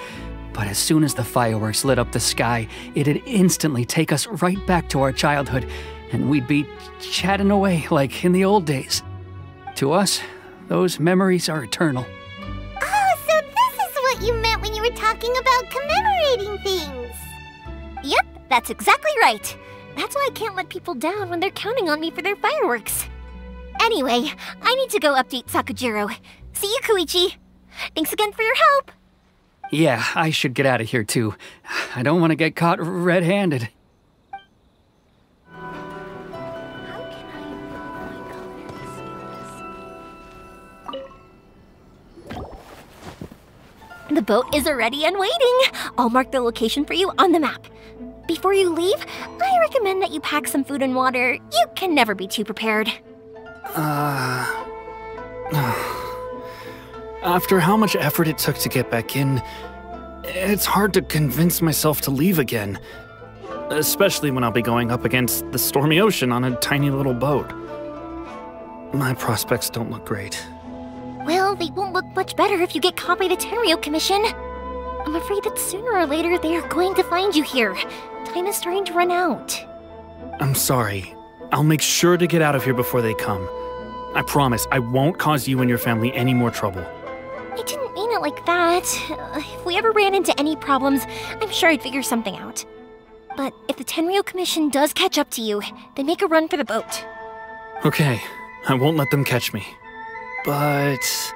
But as soon as the fireworks lit up the sky, it'd instantly take us right back to our childhood, and we'd be chatting away like in the old days. To us, those memories are eternal. Oh, so this is what what you meant when you were talking about commemorating things. Yep, that's exactly right. That's why I can't let people down when they're counting on me for their fireworks. Anyway, I need to go update Sakujiro. See you, Kouichi. Thanks again for your help. Yeah, I should get out of here too. I don't want to get caught red-handed. The boat is ready and waiting. I'll mark the location for you on the map. Before you leave, I recommend that you pack some food and water. You can never be too prepared. After how much effort it took to get back in, it's hard to convince myself to leave again. Especially when I'll be going up against the stormy ocean on a tiny little boat. My prospects don't look great. Well, they won't look much better if you get caught by the Tenryou Commission. I'm afraid that sooner or later they are going to find you here. Time is starting to run out. I'm sorry. I'll make sure to get out of here before they come. I promise I won't cause you and your family any more trouble. I didn't mean it like that. If we ever ran into any problems, I'm sure I'd figure something out. But if the Tenryou Commission does catch up to you, then make a run for the boat. Okay, I won't let them catch me. But...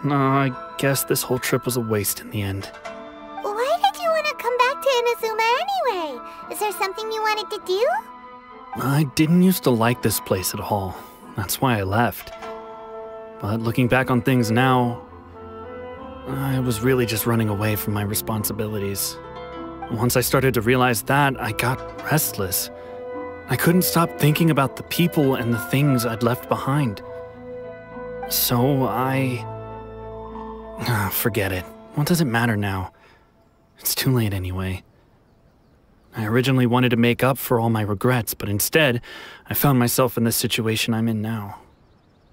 no, I guess this whole trip was a waste in the end. Why did you want to come back to Inazuma anyway? Is there something you wanted to do? I didn't used to like this place at all. That's why I left. But looking back on things now, I was really just running away from my responsibilities. Once I started to realize that, I got restless. I couldn't stop thinking about the people and the things I'd left behind. So forget it. What does it matter now? It's too late anyway. I originally wanted to make up for all my regrets, but instead, I found myself in the situation I'm in now.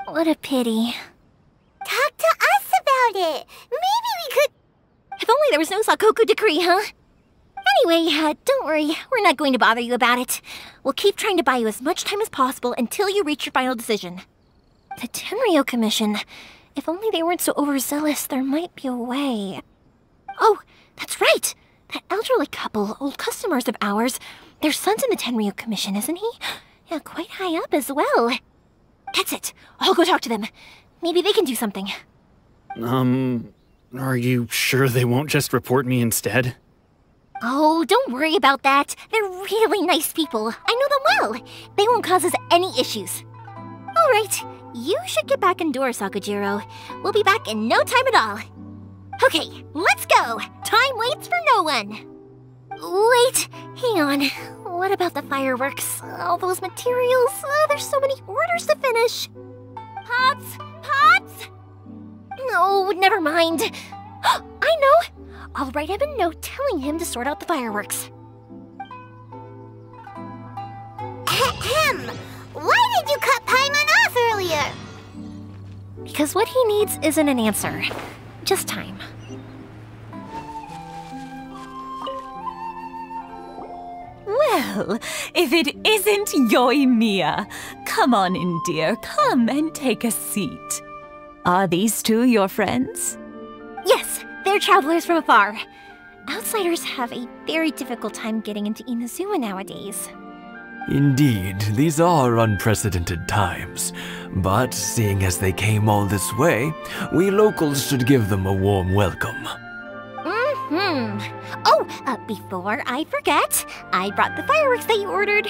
What a pity. Talk to us about it. Maybe we could... If only there was no Sakoku decree, huh? Anyway, don't worry. We're not going to bother you about it. We'll keep trying to buy you as much time as possible until you reach your final decision. The Tenryou Commission. If only they weren't so overzealous, there might be a way. Oh, that's right! That elderly couple, old customers of ours, their son's in the Tenryou Commission, isn't he? Yeah, quite high up as well. That's it. I'll go talk to them. Maybe they can do something. Are you sure they won't just report me instead? Oh, don't worry about that. They're really nice people. I know them well. They won't cause us any issues. All right, you should get back indoors, Sakujiro. We'll be back in no time at all. Okay, let's go. Time waits for no one. Wait, hang on. What about the fireworks? All those materials? There's so many orders to finish. Pops! Pops! No, never mind. I know. I'll write him a note telling him to sort out the fireworks. Ahem! Why did you cut Paimon off earlier? Because what he needs isn't an answer, just time. Well, if it isn't Yoimiya, come on in, dear. Come and take a seat. Are these two your friends? Yes, they're travelers from afar. Outsiders have a very difficult time getting into Inazuma nowadays. Indeed, these are unprecedented times. But seeing as they came all this way, we locals should give them a warm welcome. Oh, before I forget, I brought the fireworks that you ordered.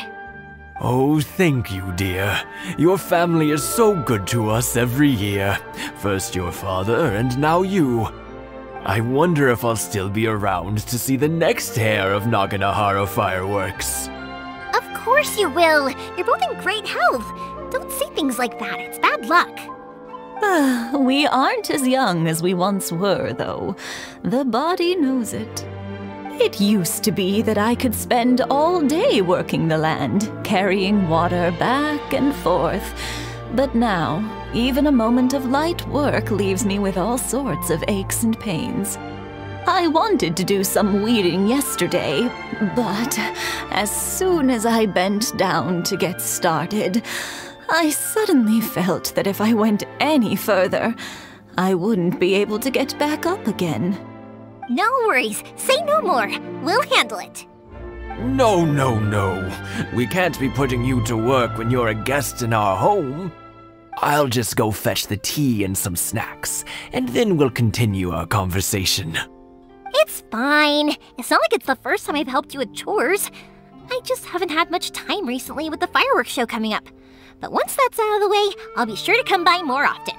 Oh, thank you, dear. Your family is so good to us every year. First your father, and now you. I wonder if I'll still be around to see the next hair of Naganahara fireworks. Of course you will. You're both in great health. Don't say things like that. It's bad luck. We aren't as young as we once were, though. The body knows it. It used to be that I could spend all day working the land, carrying water back and forth. But now, even a moment of light work leaves me with all sorts of aches and pains. I wanted to do some weeding yesterday, but as soon as I bent down to get started, I suddenly felt that if I went any further, I wouldn't be able to get back up again. No worries. Say no more. We'll handle it. No, no, no. We can't be putting you to work when you're a guest in our home. I'll just go fetch the tea and some snacks, and then we'll continue our conversation. It's fine. It's not like it's the first time I've helped you with chores. I just haven't had much time recently with the fireworks show coming up. But once that's out of the way, I'll be sure to come by more often.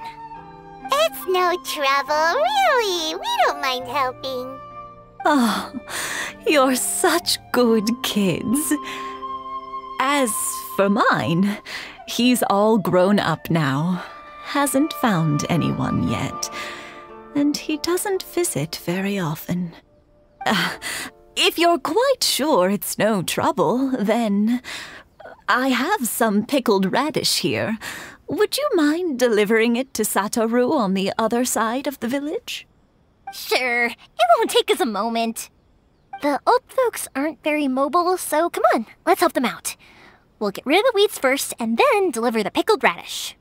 It's no trouble, really. We don't mind helping. Oh, you're such good kids. As for mine, he's all grown up now. Hasn't found anyone yet. And he doesn't visit very often. If you're quite sure it's no trouble, then I have some pickled radish here. Would you mind delivering it to Satoru on the other side of the village? Sure, it won't take us a moment. The old folks aren't very mobile, so come on, let's help them out. We'll get rid of the weeds first and then deliver the pickled radish.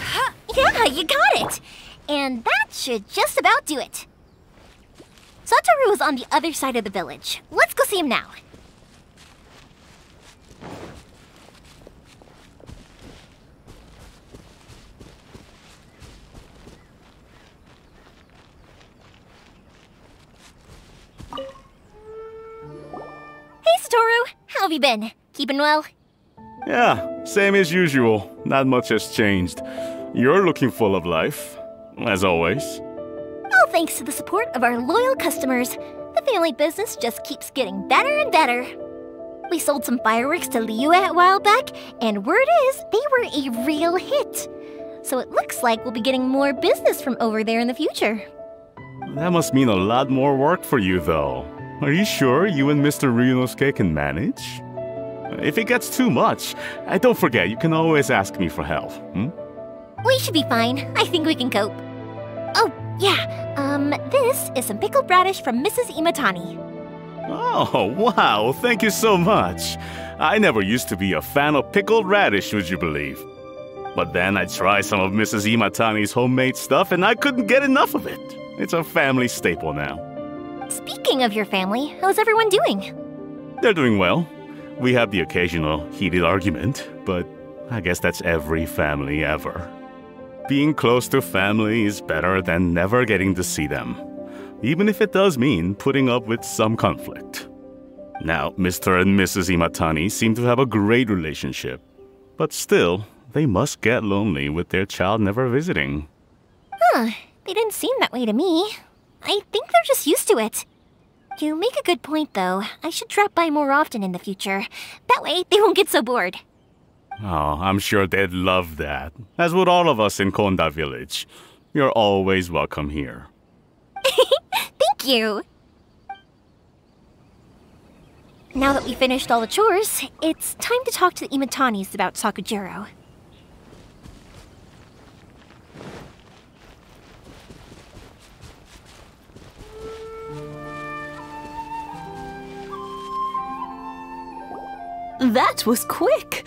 Yeah, you got it! And that should just about do it. Satoru is on the other side of the village. Let's go see him now. Hey, Satoru! How have you been? Keeping well? Yeah, same as usual. Not much has changed. You're looking full of life, as always. All thanks to the support of our loyal customers, the family business just keeps getting better and better. We sold some fireworks to Liyue a while back, and word is they were a real hit. So it looks like we'll be getting more business from over there in the future. That must mean a lot more work for you, though. Are you sure you and Mr. Ryunosuke can manage? If it gets too much, don't forget, you can always ask me for help, We should be fine. I think we can cope. Oh, yeah. This is some pickled radish from Mrs. Imatani. Oh, wow, thank you so much. I never used to be a fan of pickled radish, would you believe? But then I tried some of Mrs. Imatani's homemade stuff and I couldn't get enough of it. It's a family staple now. Speaking of your family, how's everyone doing? They're doing well. We have the occasional heated argument, but I guess that's every family ever. Being close to family is better than never getting to see them, even if it does mean putting up with some conflict. Now, Mr. and Mrs. Imatani seem to have a great relationship, but still, they must get lonely with their child never visiting. Huh, they didn't seem that way to me. I think they're just used to it. You make a good point, though. I should drop by more often in the future. That way, they won't get so bored. Oh, I'm sure they'd love that, as would all of us in Konda Village. You're always welcome here. Thank you! Now that we've finished all the chores, it's time to talk to the Imatanis about Sakujiro. That was quick!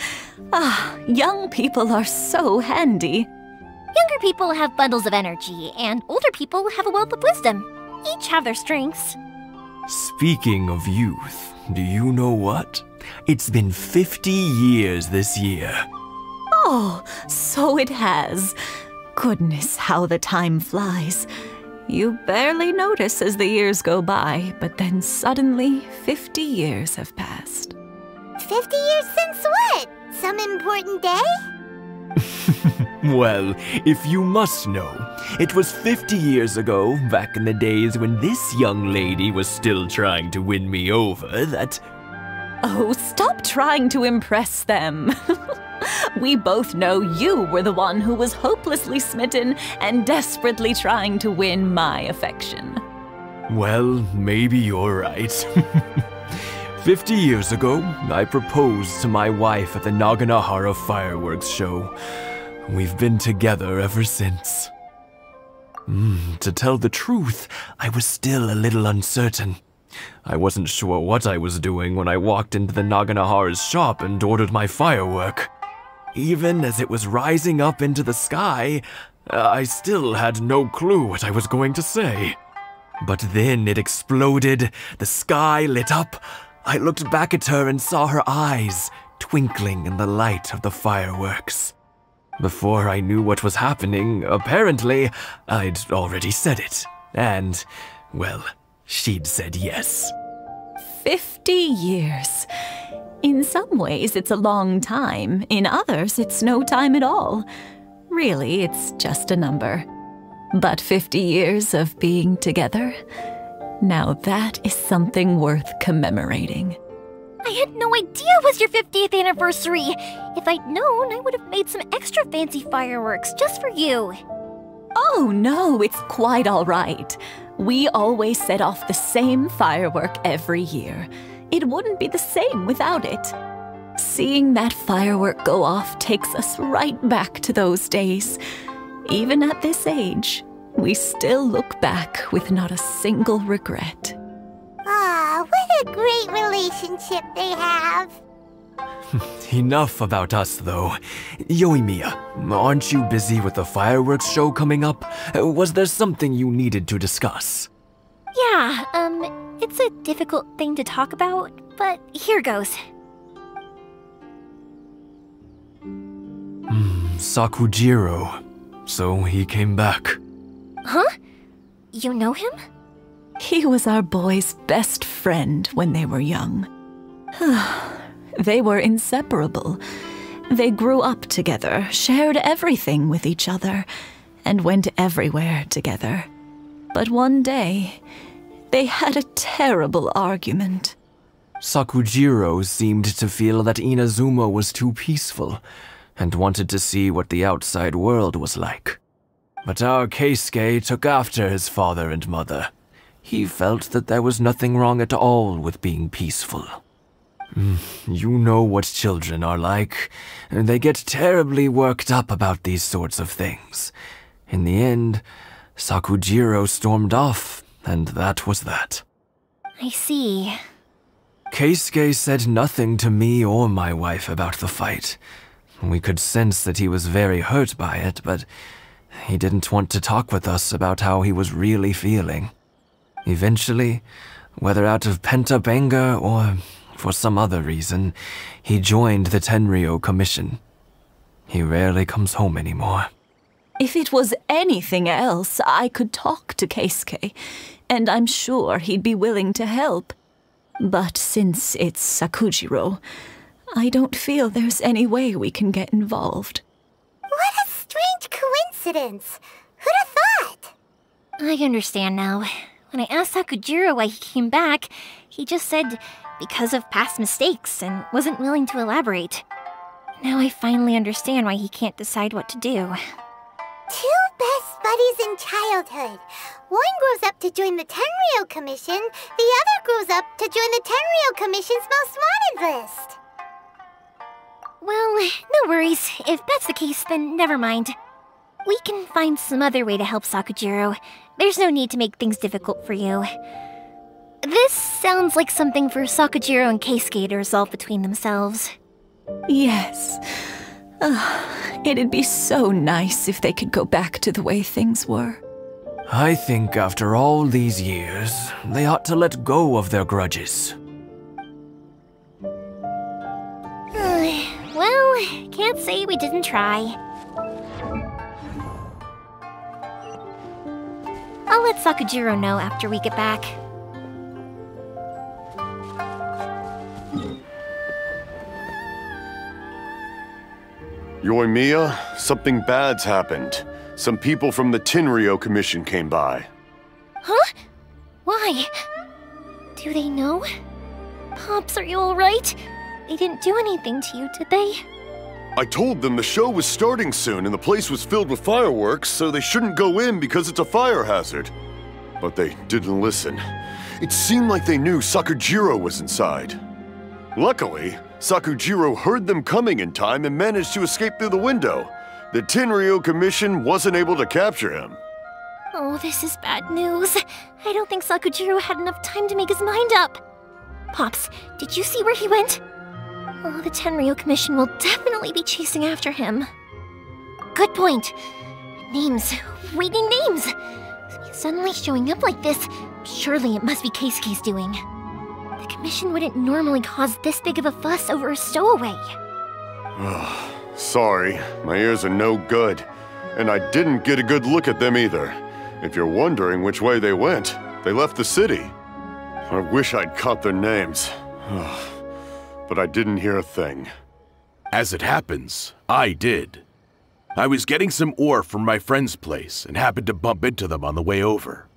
Ah, young people are so handy. Younger people have bundles of energy, and older people have a wealth of wisdom. Each have their strengths. Speaking of youth, do you know what? It's been 50 years this year. Oh, so it has. Goodness, how the time flies. You barely notice as the years go by, but then suddenly 50 years have passed. 50 years since what? Some important day? Well, if you must know, it was 50 years ago, back in the days when this young lady was still trying to win me over, that... Oh, stop trying to impress them. We both know you were the one who was hopelessly smitten and desperately trying to win my affection. Well, maybe you're right. 50 years ago, I proposed to my wife at the Naganahara fireworks show. We've been together ever since. To tell the truth, I was still a little uncertain. I wasn't sure what I was doing when I walked into the Naganahara's shop and ordered my firework. Even as it was rising up into the sky, I still had no clue what I was going to say. But then it exploded, the sky lit up. I looked back at her and saw her eyes twinkling in the light of the fireworks. Before I knew what was happening, apparently, I'd already said it. And, well, she'd said yes. 50 years. In some ways, it's a long time. In others, it's no time at all. Really, it's just a number. But 50 years of being together? Now that is something worth commemorating. I had no idea it was your 50th anniversary. If I'd known, I would have made some extra fancy fireworks just for you. Oh no, it's quite all right. We always set off the same firework every year. It wouldn't be the same without it. Seeing that firework go off takes us right back to those days. Even at this age, we still look back with not a single regret. Ah, what a great relationship they have. Enough about us, though. Yoimiya, aren't you busy with the fireworks show coming up? Was there something you needed to discuss? Yeah, it's a difficult thing to talk about, but here goes. Sakujiro. So he came back. Huh? You know him? He was our boys' best friend when they were young. They were inseparable. They grew up together, shared everything with each other, and went everywhere together. But one day, they had a terrible argument. Sakujiro seemed to feel that Inazuma was too peaceful, and wanted to see what the outside world was like. But our Keisuke took after his father and mother. He felt that there was nothing wrong at all with being peaceful. You know what children are like. They get terribly worked up about these sorts of things. In the end, Sakujiro stormed off, and that was that. I see. Keisuke said nothing to me or my wife about the fight. We could sense that he was very hurt by it, but he didn't want to talk with us about how he was really feeling. Eventually, whether out of pent-up anger or for some other reason, he joined the Tenryou Commission. He rarely comes home anymore. If it was anything else, I could talk to Keisuke, and I'm sure he'd be willing to help. But since it's Sakujiro, I don't feel there's any way we can get involved. What a strange coincidence! Who'd have thought? I understand now. When I asked Sakujiro why he came back, he just said because of past mistakes and wasn't willing to elaborate. Now I finally understand why he can't decide what to do. Two best buddies in childhood. One grows up to join the Tenryou Commission, the other grows up to join the Tenryou Commission's most wanted list. Well, no worries. If that's the case, then never mind. We can find some other way to help Sakujiro. There's no need to make things difficult for you. This sounds like something for Sakujiro and Keisuke to resolve between themselves. Yes. It'd be so nice if they could go back to the way things were. I think after all these years, they ought to let go of their grudges. Well, can't say we didn't try. I'll let Sakujiro know after we get back. Yoimiya, something bad's happened. Some people from the Tenryou Commission came by. Huh? Why? Do they know? Pops, are you alright? They didn't do anything to you, did they? I told them the show was starting soon and the place was filled with fireworks, so they shouldn't go in because it's a fire hazard. But they didn't listen. It seemed like they knew Sakujiro was inside. Luckily, Sakujiro heard them coming in time and managed to escape through the window. The Tenryou Commission wasn't able to capture him. Oh, this is bad news. I don't think Sakujiro had enough time to make his mind up. Pops, did you see where he went? Oh, the Tenryou Commission will definitely be chasing after him. Good point. Names. Reading names. Suddenly showing up like this, surely it must be Keisuke's doing. The Commission wouldn't normally cause this big of a fuss over a stowaway. Sorry, my ears are no good. And I didn't get a good look at them either. If you're wondering which way they went, they left the city. I wish I'd caught their names. But I didn't hear a thing. As it happens, I did. I was getting some ore from my friend's place and happened to bump into them on the way over.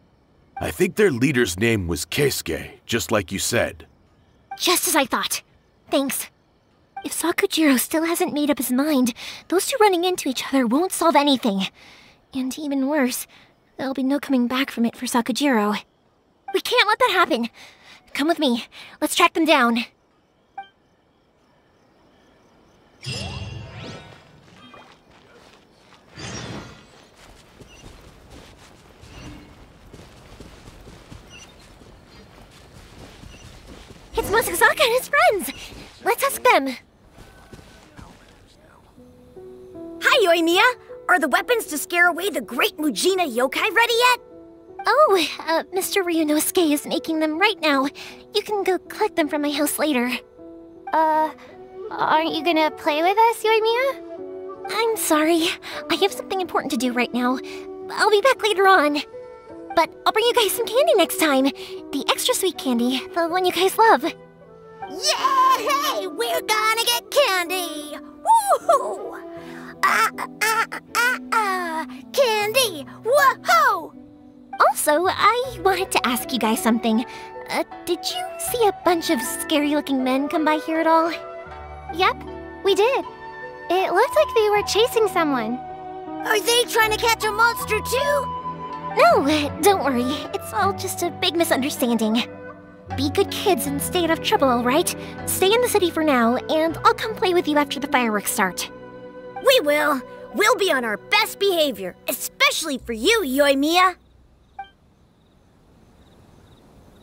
I think their leader's name was Keisuke, just like you said. Just as I thought. Thanks. If Sakujiro still hasn't made up his mind, those two running into each other won't solve anything. And even worse, there'll be no coming back from it for Sakujiro. We can't let that happen. Come with me. Let's track them down. It's Masazaka and his friends! Let's ask them. Hi, Yoimiya! Are the weapons to scare away the great Mujina yokai ready yet? Oh, Mr. Ryunosuke is making them right now. You can go collect them from my house later. Aren't you gonna play with us, Yoimiya? I'm sorry. I have something important to do right now. I'll be back later on. But I'll bring you guys some candy next time. The extra sweet candy, the one you guys love. Yay! We're gonna get candy! Woohoo! Candy! Woohoo! Also, I wanted to ask you guys something. Did you see a bunch of scary-looking men come by here at all? Yep, we did. It looked like they were chasing someone. Are they trying to catch a monster too? No, don't worry. It's all just a big misunderstanding. Be good kids and stay out of trouble, alright? Stay in the city for now, and I'll come play with you after the fireworks start. We will. We'll be on our best behavior, especially for you, Yoimiya.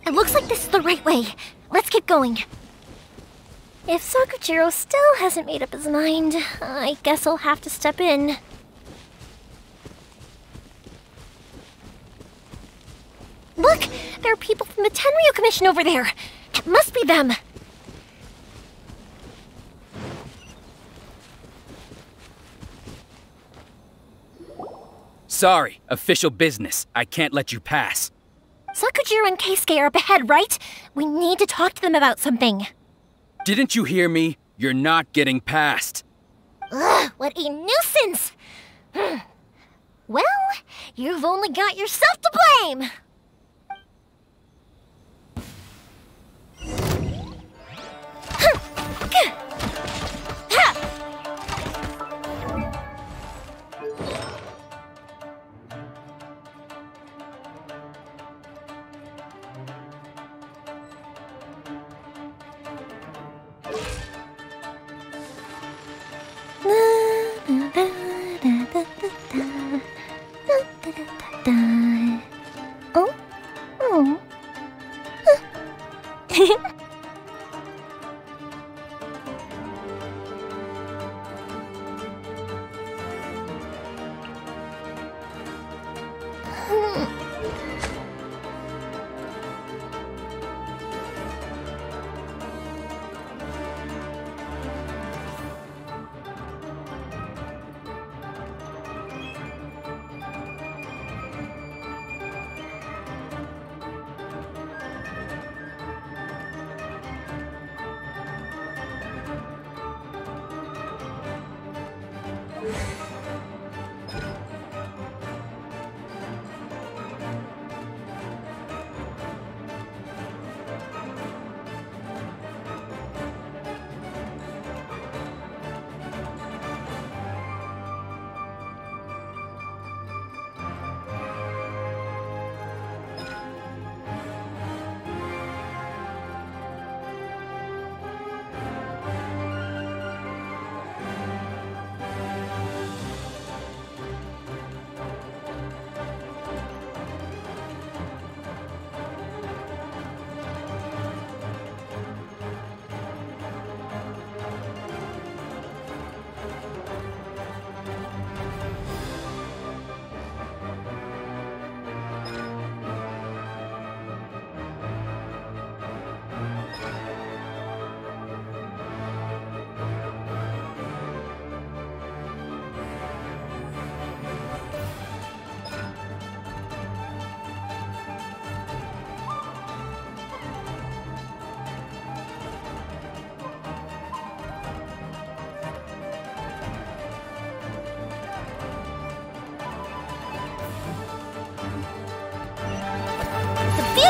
It looks like this is the right way. Let's keep going. If Sakujiro still hasn't made up his mind, I guess I'll have to step in. Look! There are people from the Tenryou Commission over there! It must be them! Sorry, official business. I can't let you pass. Sakujiro and Keisuke are up ahead, right? We need to talk to them about something. Didn't you hear me? You're not getting past. Ugh, what a nuisance! Well, you've only got yourself to blame!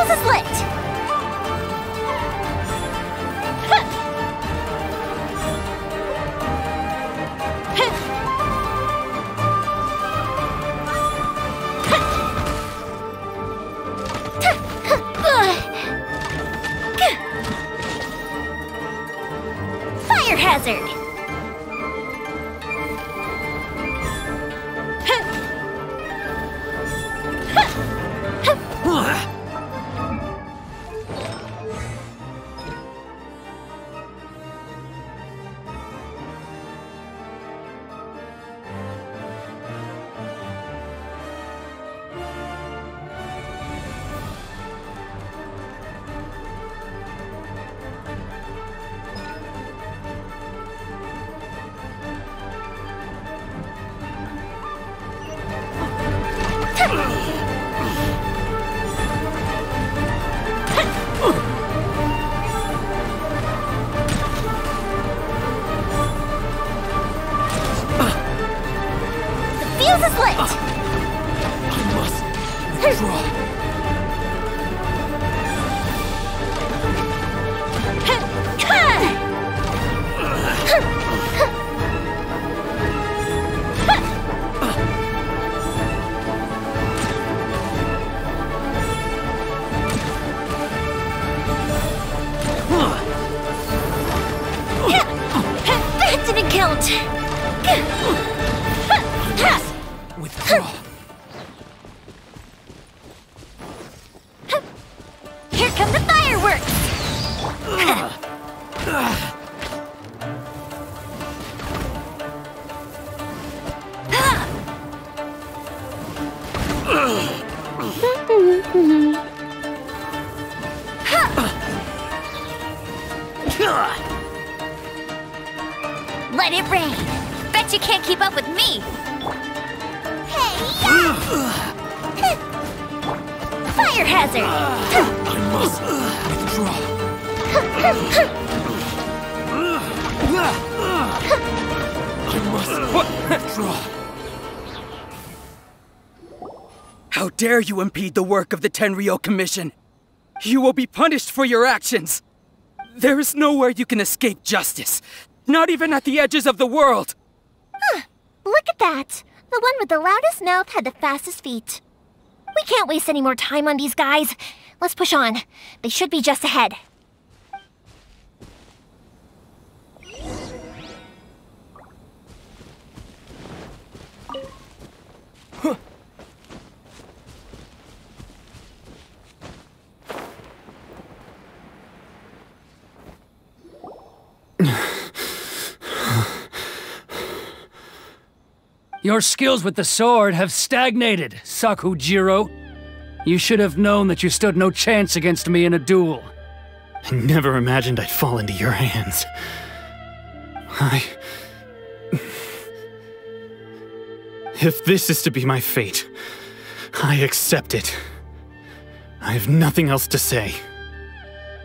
fuse is lit! Fire hazard! Here come the fireworks! Let it rain! Bet you can't keep up with me! Fire hazard! I must withdraw. I must withdraw. How dare you impede the work of the Tenryou Commission? You will be punished for your actions! There is nowhere you can escape justice, not even at the edges of the world! Huh, look at that! The one with the loudest mouth had the fastest feet. We can't waste any more time on these guys. Let's push on. They should be just ahead. Your skills with the sword have stagnated, Sakujiro. You should have known that you stood no chance against me in a duel. I never imagined I'd fall into your hands. If this is to be my fate, I accept it. I have nothing else to say.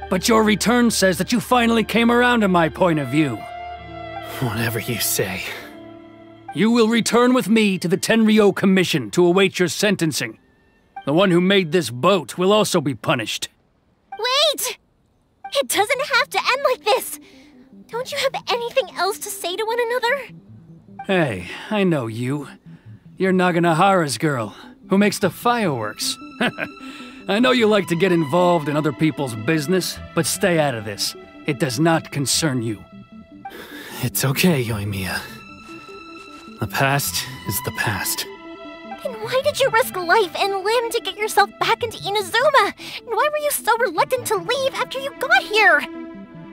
But your return says that you finally came around to my point of view. Whatever you say. You will return with me to the Tenryou Commission to await your sentencing. The one who made this boat will also be punished. Wait! It doesn't have to end like this! Don't you have anything else to say to one another? Hey, I know you. You're Naganahara's girl, who makes the fireworks. I know you like to get involved in other people's business, but stay out of this. It does not concern you. It's okay, Yoimiya. The past is the past. Then why did you risk life and limb to get yourself back into Inazuma? And why were you so reluctant to leave after you got here?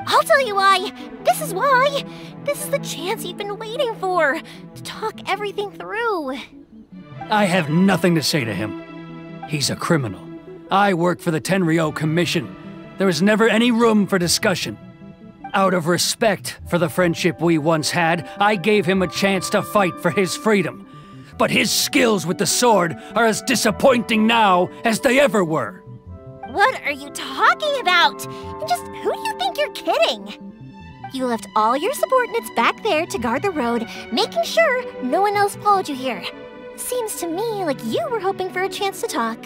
I'll tell you why. This is why. This is the chance you've been waiting for, to talk everything through. I have nothing to say to him. He's a criminal. I work for the Tenryou Commission. There is never any room for discussion. Out of respect for the friendship we once had, I gave him a chance to fight for his freedom. But his skills with the sword are as disappointing now as they ever were. What are you talking about? And just who do you think you're kidding? You left all your subordinates back there to guard the road, making sure no one else followed you here. Seems to me like you were hoping for a chance to talk.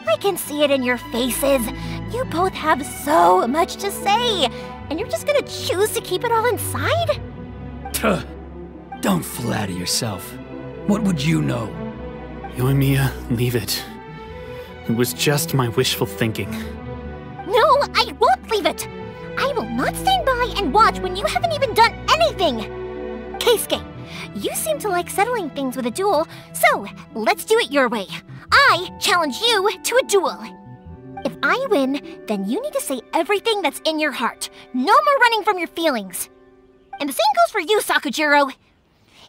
I can see it in your faces. You both have so much to say, and you're just gonna choose to keep it all inside? Tuh. Don't flatter yourself. What would you know? Yoimiya, leave it. It was just my wishful thinking. No, I won't leave it! I will not stand by and watch when you haven't even done anything! Keisuke, you seem to like settling things with a duel, so let's do it your way. I challenge you to a duel. If I win, then you need to say everything that's in your heart. No more running from your feelings. And the same goes for you, Sakujiro.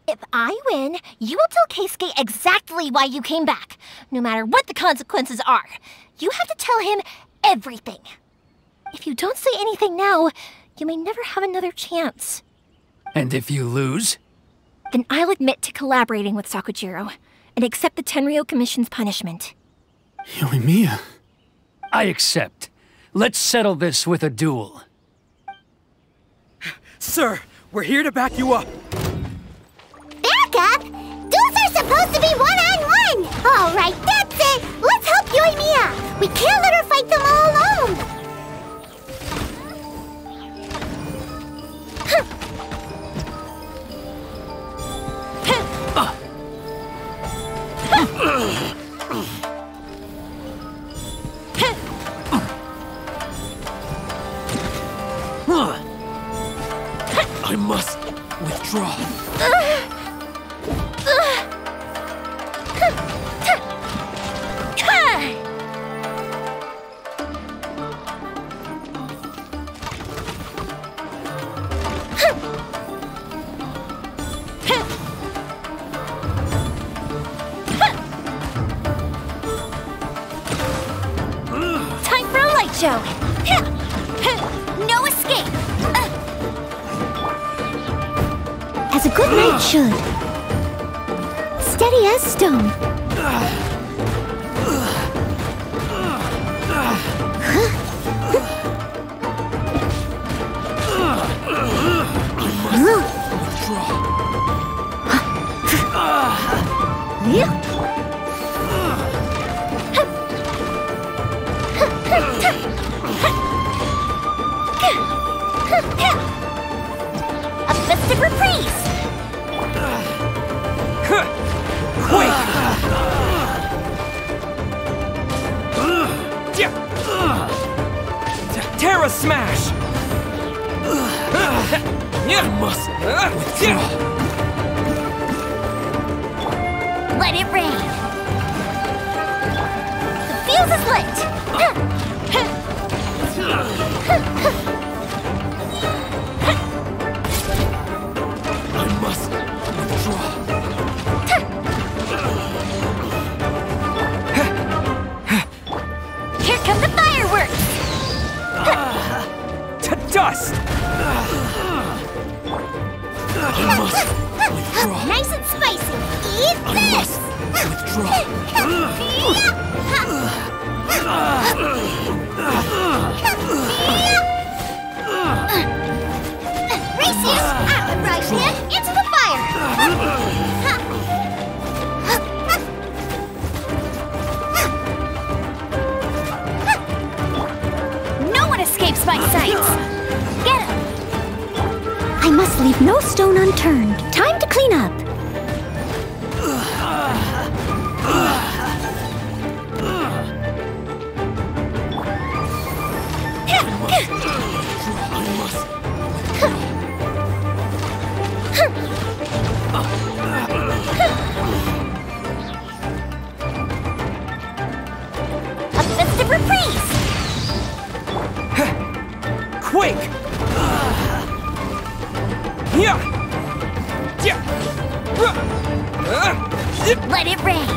If I win, you will tell Keisuke exactly why you came back, no matter what the consequences are. You have to tell him everything. If you don't say anything now, you may never have another chance. And if you lose? Then I'll admit to collaborating with Sakujiro and accept the Tenryou Commission's punishment. Yoimiya. I accept. Let's settle this with a duel. Sir, we're here to back you up. Back up? Duels are supposed to be one-on-one! All right, that's it! Let's help Yoimiya! We can't let her fight them all alone! I must withdraw. Time for a light show! No escape! As a good knight should. Steady as stone. A festive reprise! Terra Smash! I must withdraw. Let it rain! The fuse is lit! I must withdraw. Here come the fireworks! To dust! I must withdraw. Nice and spicy. Eat this! Carassius, right here, into the fire! No one escapes my sight! Get him! I must leave no stone unturned. Time to clean up. A festive reprise! Quick! Let it rain!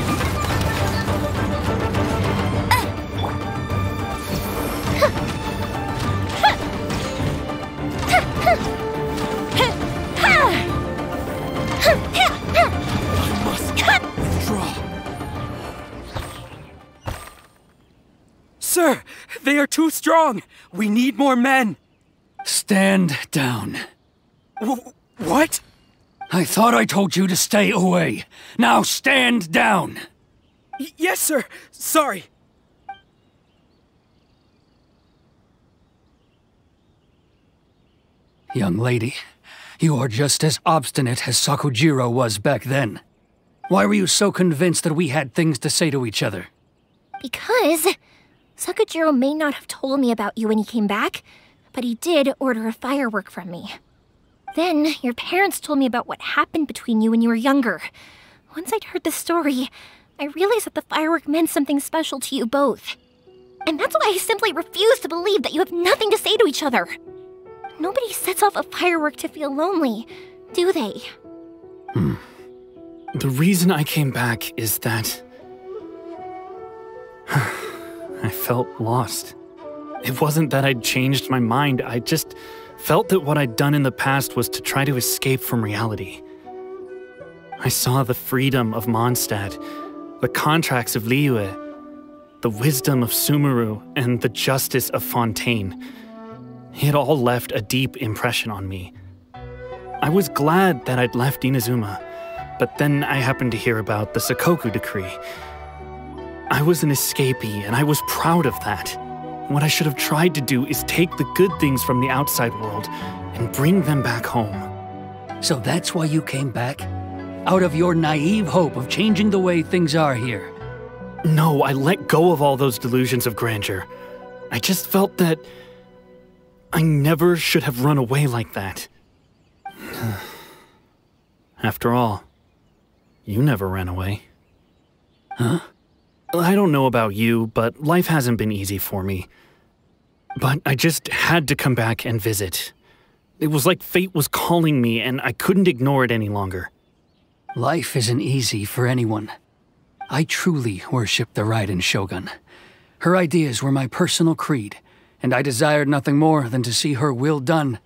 Sir, they are too strong. We need more men. Stand down. What? I thought I told you to stay away. Now stand down. Yes, sir. Sorry. Young lady, you are just as obstinate as Sakujiro was back then. Why were you so convinced that we had things to say to each other? Because Sakujiro may not have told me about you when he came back, but he did order a firework from me. Then your parents told me about what happened between you when you were younger. Once I'd heard the story, I realized that the firework meant something special to you both. And that's why I simply refuse to believe that you have nothing to say to each other. Nobody sets off a firework to feel lonely, do they? The reason I came back is that I felt lost. It wasn't that I'd changed my mind, I just felt that what I'd done in the past was to try to escape from reality. I saw the freedom of Mondstadt, the contracts of Liyue, the wisdom of Sumeru, and the justice of Fontaine. It all left a deep impression on me. I was glad that I'd left Inazuma, but then I happened to hear about the Sakoku decree. I was an escapee, and I was proud of that. What I should have tried to do is take the good things from the outside world and bring them back home. So that's why you came back? Out of your naive hope of changing the way things are here? No, I let go of all those delusions of grandeur. I just felt that I never should have run away like that. After all, you never ran away. Huh? I don't know about you, but life hasn't been easy for me. But I just had to come back and visit. It was like fate was calling me, and I couldn't ignore it any longer. Life isn't easy for anyone. I truly worship the Raiden Shogun. Her ideas were my personal creed, and I desired nothing more than to see her will done.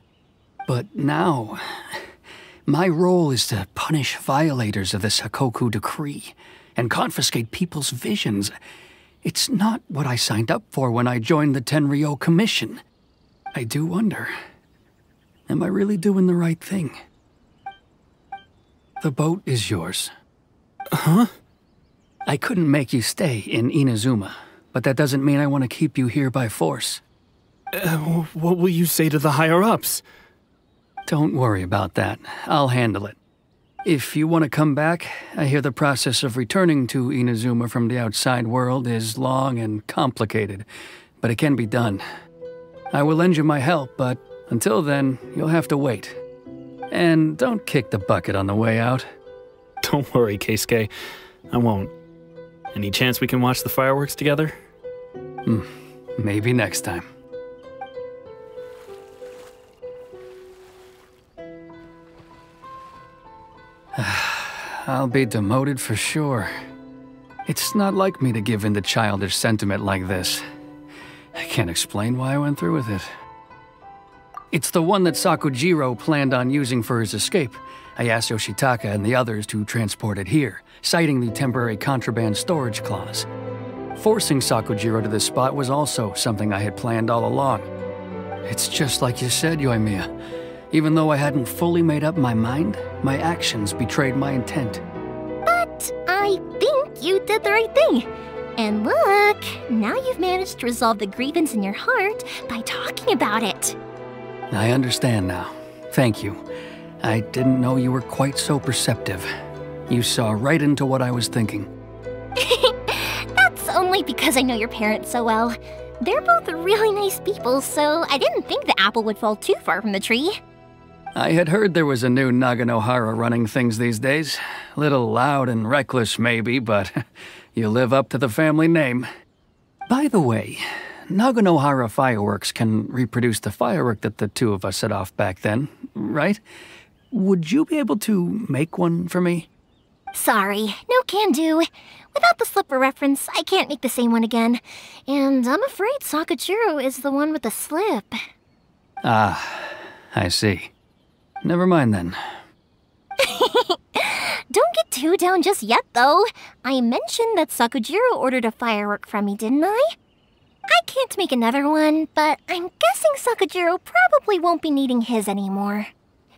But now, my role is to punish violators of the Sakoku decree and confiscate people's visions. It's not what I signed up for when I joined the Tenryou Commission. I do wonder, am I really doing the right thing? The boat is yours. Huh? I couldn't make you stay in Inazuma, but that doesn't mean I want to keep you here by force. What will you say to the higher-ups? Don't worry about that. I'll handle it. If you want to come back, I hear the process of returning to Inazuma from the outside world is long and complicated, but it can be done. I will lend you my help, but until then, you'll have to wait. And don't kick the bucket on the way out. Don't worry, Keisuke. I won't. Any chance we can watch the fireworks together? Maybe next time. I'll be demoted for sure. It's not like me to give in to childish sentiment like this. I can't explain why I went through with it. It's the one that Sakujiro planned on using for his escape. I asked Yoshitaka and the others to transport it here, citing the temporary contraband storage clause. Forcing Sakujiro to this spot was also something I had planned all along. It's just like you said, Yoimiya. Even though I hadn't fully made up my mind, my actions betrayed my intent. But I think you did the right thing. And look, now you've managed to resolve the grievance in your heart by talking about it. I understand now. Thank you. I didn't know you were quite so perceptive. You saw right into what I was thinking. That's only because I know your parents so well. They're both really nice people, so I didn't think the apple would fall too far from the tree. I had heard there was a new Naganohara running things these days. Little loud and reckless, maybe, but you live up to the family name. By the way, Naganohara fireworks can reproduce the firework that the two of us set off back then, right? Would you be able to make one for me? Sorry, no can do. Without the slipper reference, I can't make the same one again. And I'm afraid Sakujiro is the one with the slip. Ah, I see. Never mind then. Don't get too down just yet, though. I mentioned that Sakujiro ordered a firework from me, didn't I? I can't make another one, but I'm guessing Sakujiro probably won't be needing his anymore.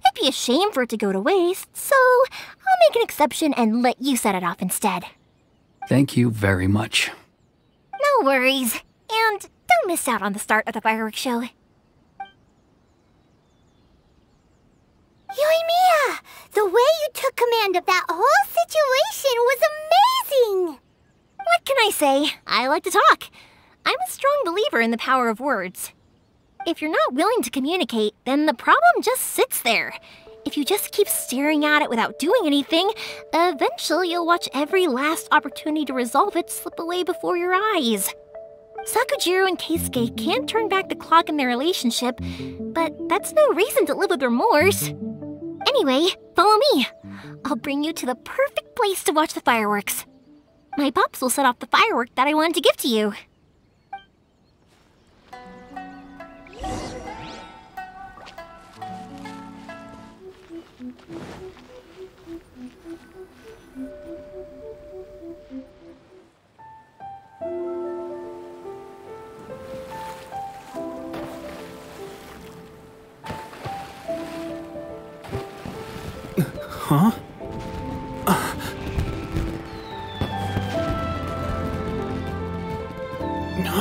It'd be a shame for it to go to waste, so I'll make an exception and let you set it off instead. Thank you very much. No worries. And don't miss out on the start of the fireworks show. Yoimiya! The way you took command of that whole situation was amazing! What can I say? I like to talk. I'm a strong believer in the power of words. If you're not willing to communicate, then the problem just sits there. If you just keep staring at it without doing anything, eventually you'll watch every last opportunity to resolve it slip away before your eyes. Sakujiro and Keisuke can't turn back the clock in their relationship, but that's no reason to live with remorse. Anyway, follow me. I'll bring you to the perfect place to watch the fireworks. My pops will set off the firework that I wanted to give to you. Huh? No.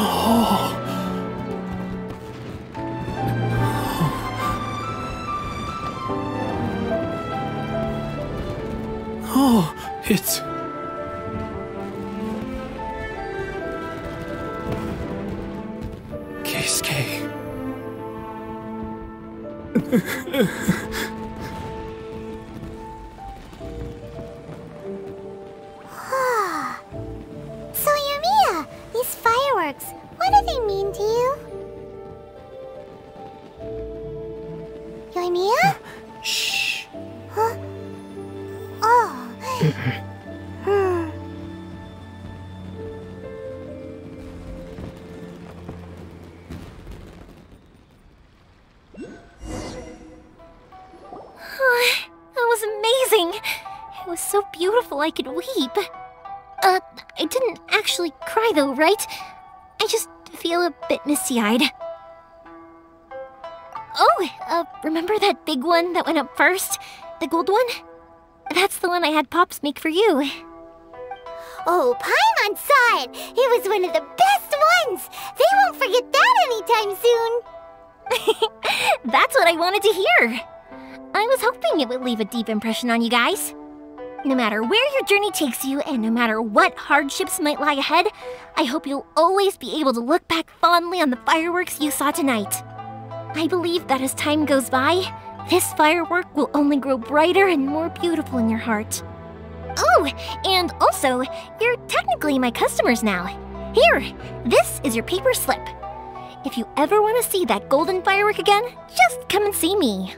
Oh, it's... Keisuke. So, Yoimiya, these fireworks, what do they mean to you? Yoimiya? Shh. Huh? Oh. That was amazing! It was so beautiful I could weep. I didn't actually cry though, right? I just feel a bit misty-eyed. Oh, remember that big one that went up first? The gold one? That's the one I had Pops make for you. Oh, Paimon saw it! It was one of the best ones! They won't forget that anytime soon! That's what I wanted to hear! I was hoping it would leave a deep impression on you guys. No matter where your journey takes you, and no matter what hardships might lie ahead, I hope you'll always be able to look back fondly on the fireworks you saw tonight. I believe that as time goes by, this firework will only grow brighter and more beautiful in your heart. Oh, and also, you're technically my customers now. Here, this is your paper slip. If you ever want to see that golden firework again, just come and see me.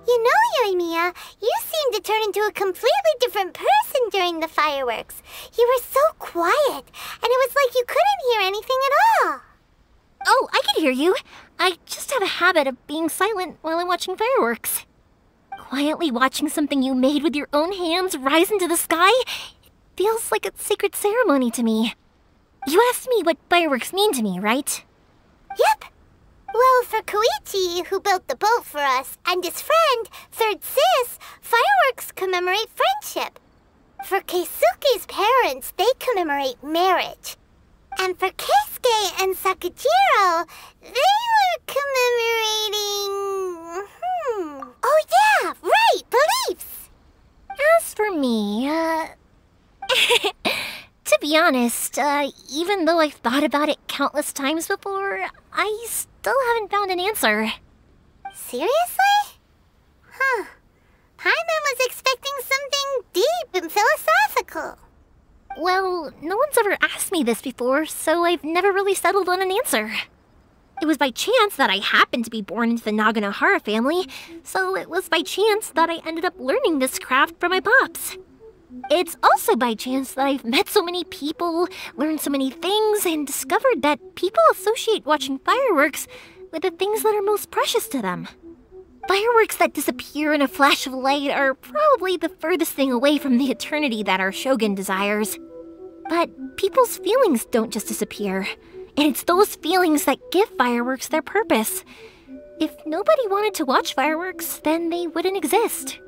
You know, Yoimiya, you seemed to turn into a completely different person during the fireworks. You were so quiet, and it was like you couldn't hear anything at all. Oh, I can hear you. I just have a habit of being silent while I'm watching fireworks. Quietly watching something you made with your own hands rise into the sky, it feels like a sacred ceremony to me. You asked me what fireworks mean to me, right? Yep. Well, for Kouichi, who built the boat for us, and his friend, Third Sis, fireworks commemorate friendship. For Keisuke's parents, they commemorate marriage. And for Keisuke and Sakujiro, they were commemorating... Oh yeah, right, beliefs! As for me, to be honest, even though I've thought about it countless times before, I still haven't found an answer. Seriously? Huh. Paimon was expecting something deep and philosophical. Well, no one's ever asked me this before, so I've never really settled on an answer. It was by chance that I happened to be born into the Naganohara family, so it was by chance that I ended up learning this craft from my pops. It's also by chance that I've met so many people, learned so many things, and discovered that people associate watching fireworks with the things that are most precious to them. Fireworks that disappear in a flash of light are probably the furthest thing away from the eternity that our shogun desires. But people's feelings don't just disappear, and it's those feelings that give fireworks their purpose. If nobody wanted to watch fireworks, then they wouldn't exist.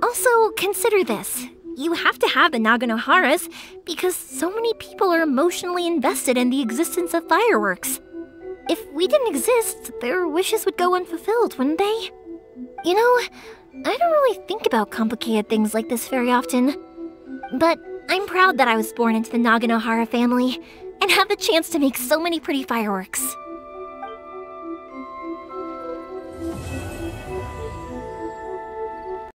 Also, consider this. You have to have the Naganoharas because so many people are emotionally invested in the existence of fireworks. If we didn't exist, their wishes would go unfulfilled, wouldn't they? You know, I don't really think about complicated things like this very often. But I'm proud that I was born into the Naganohara family and have the chance to make so many pretty fireworks.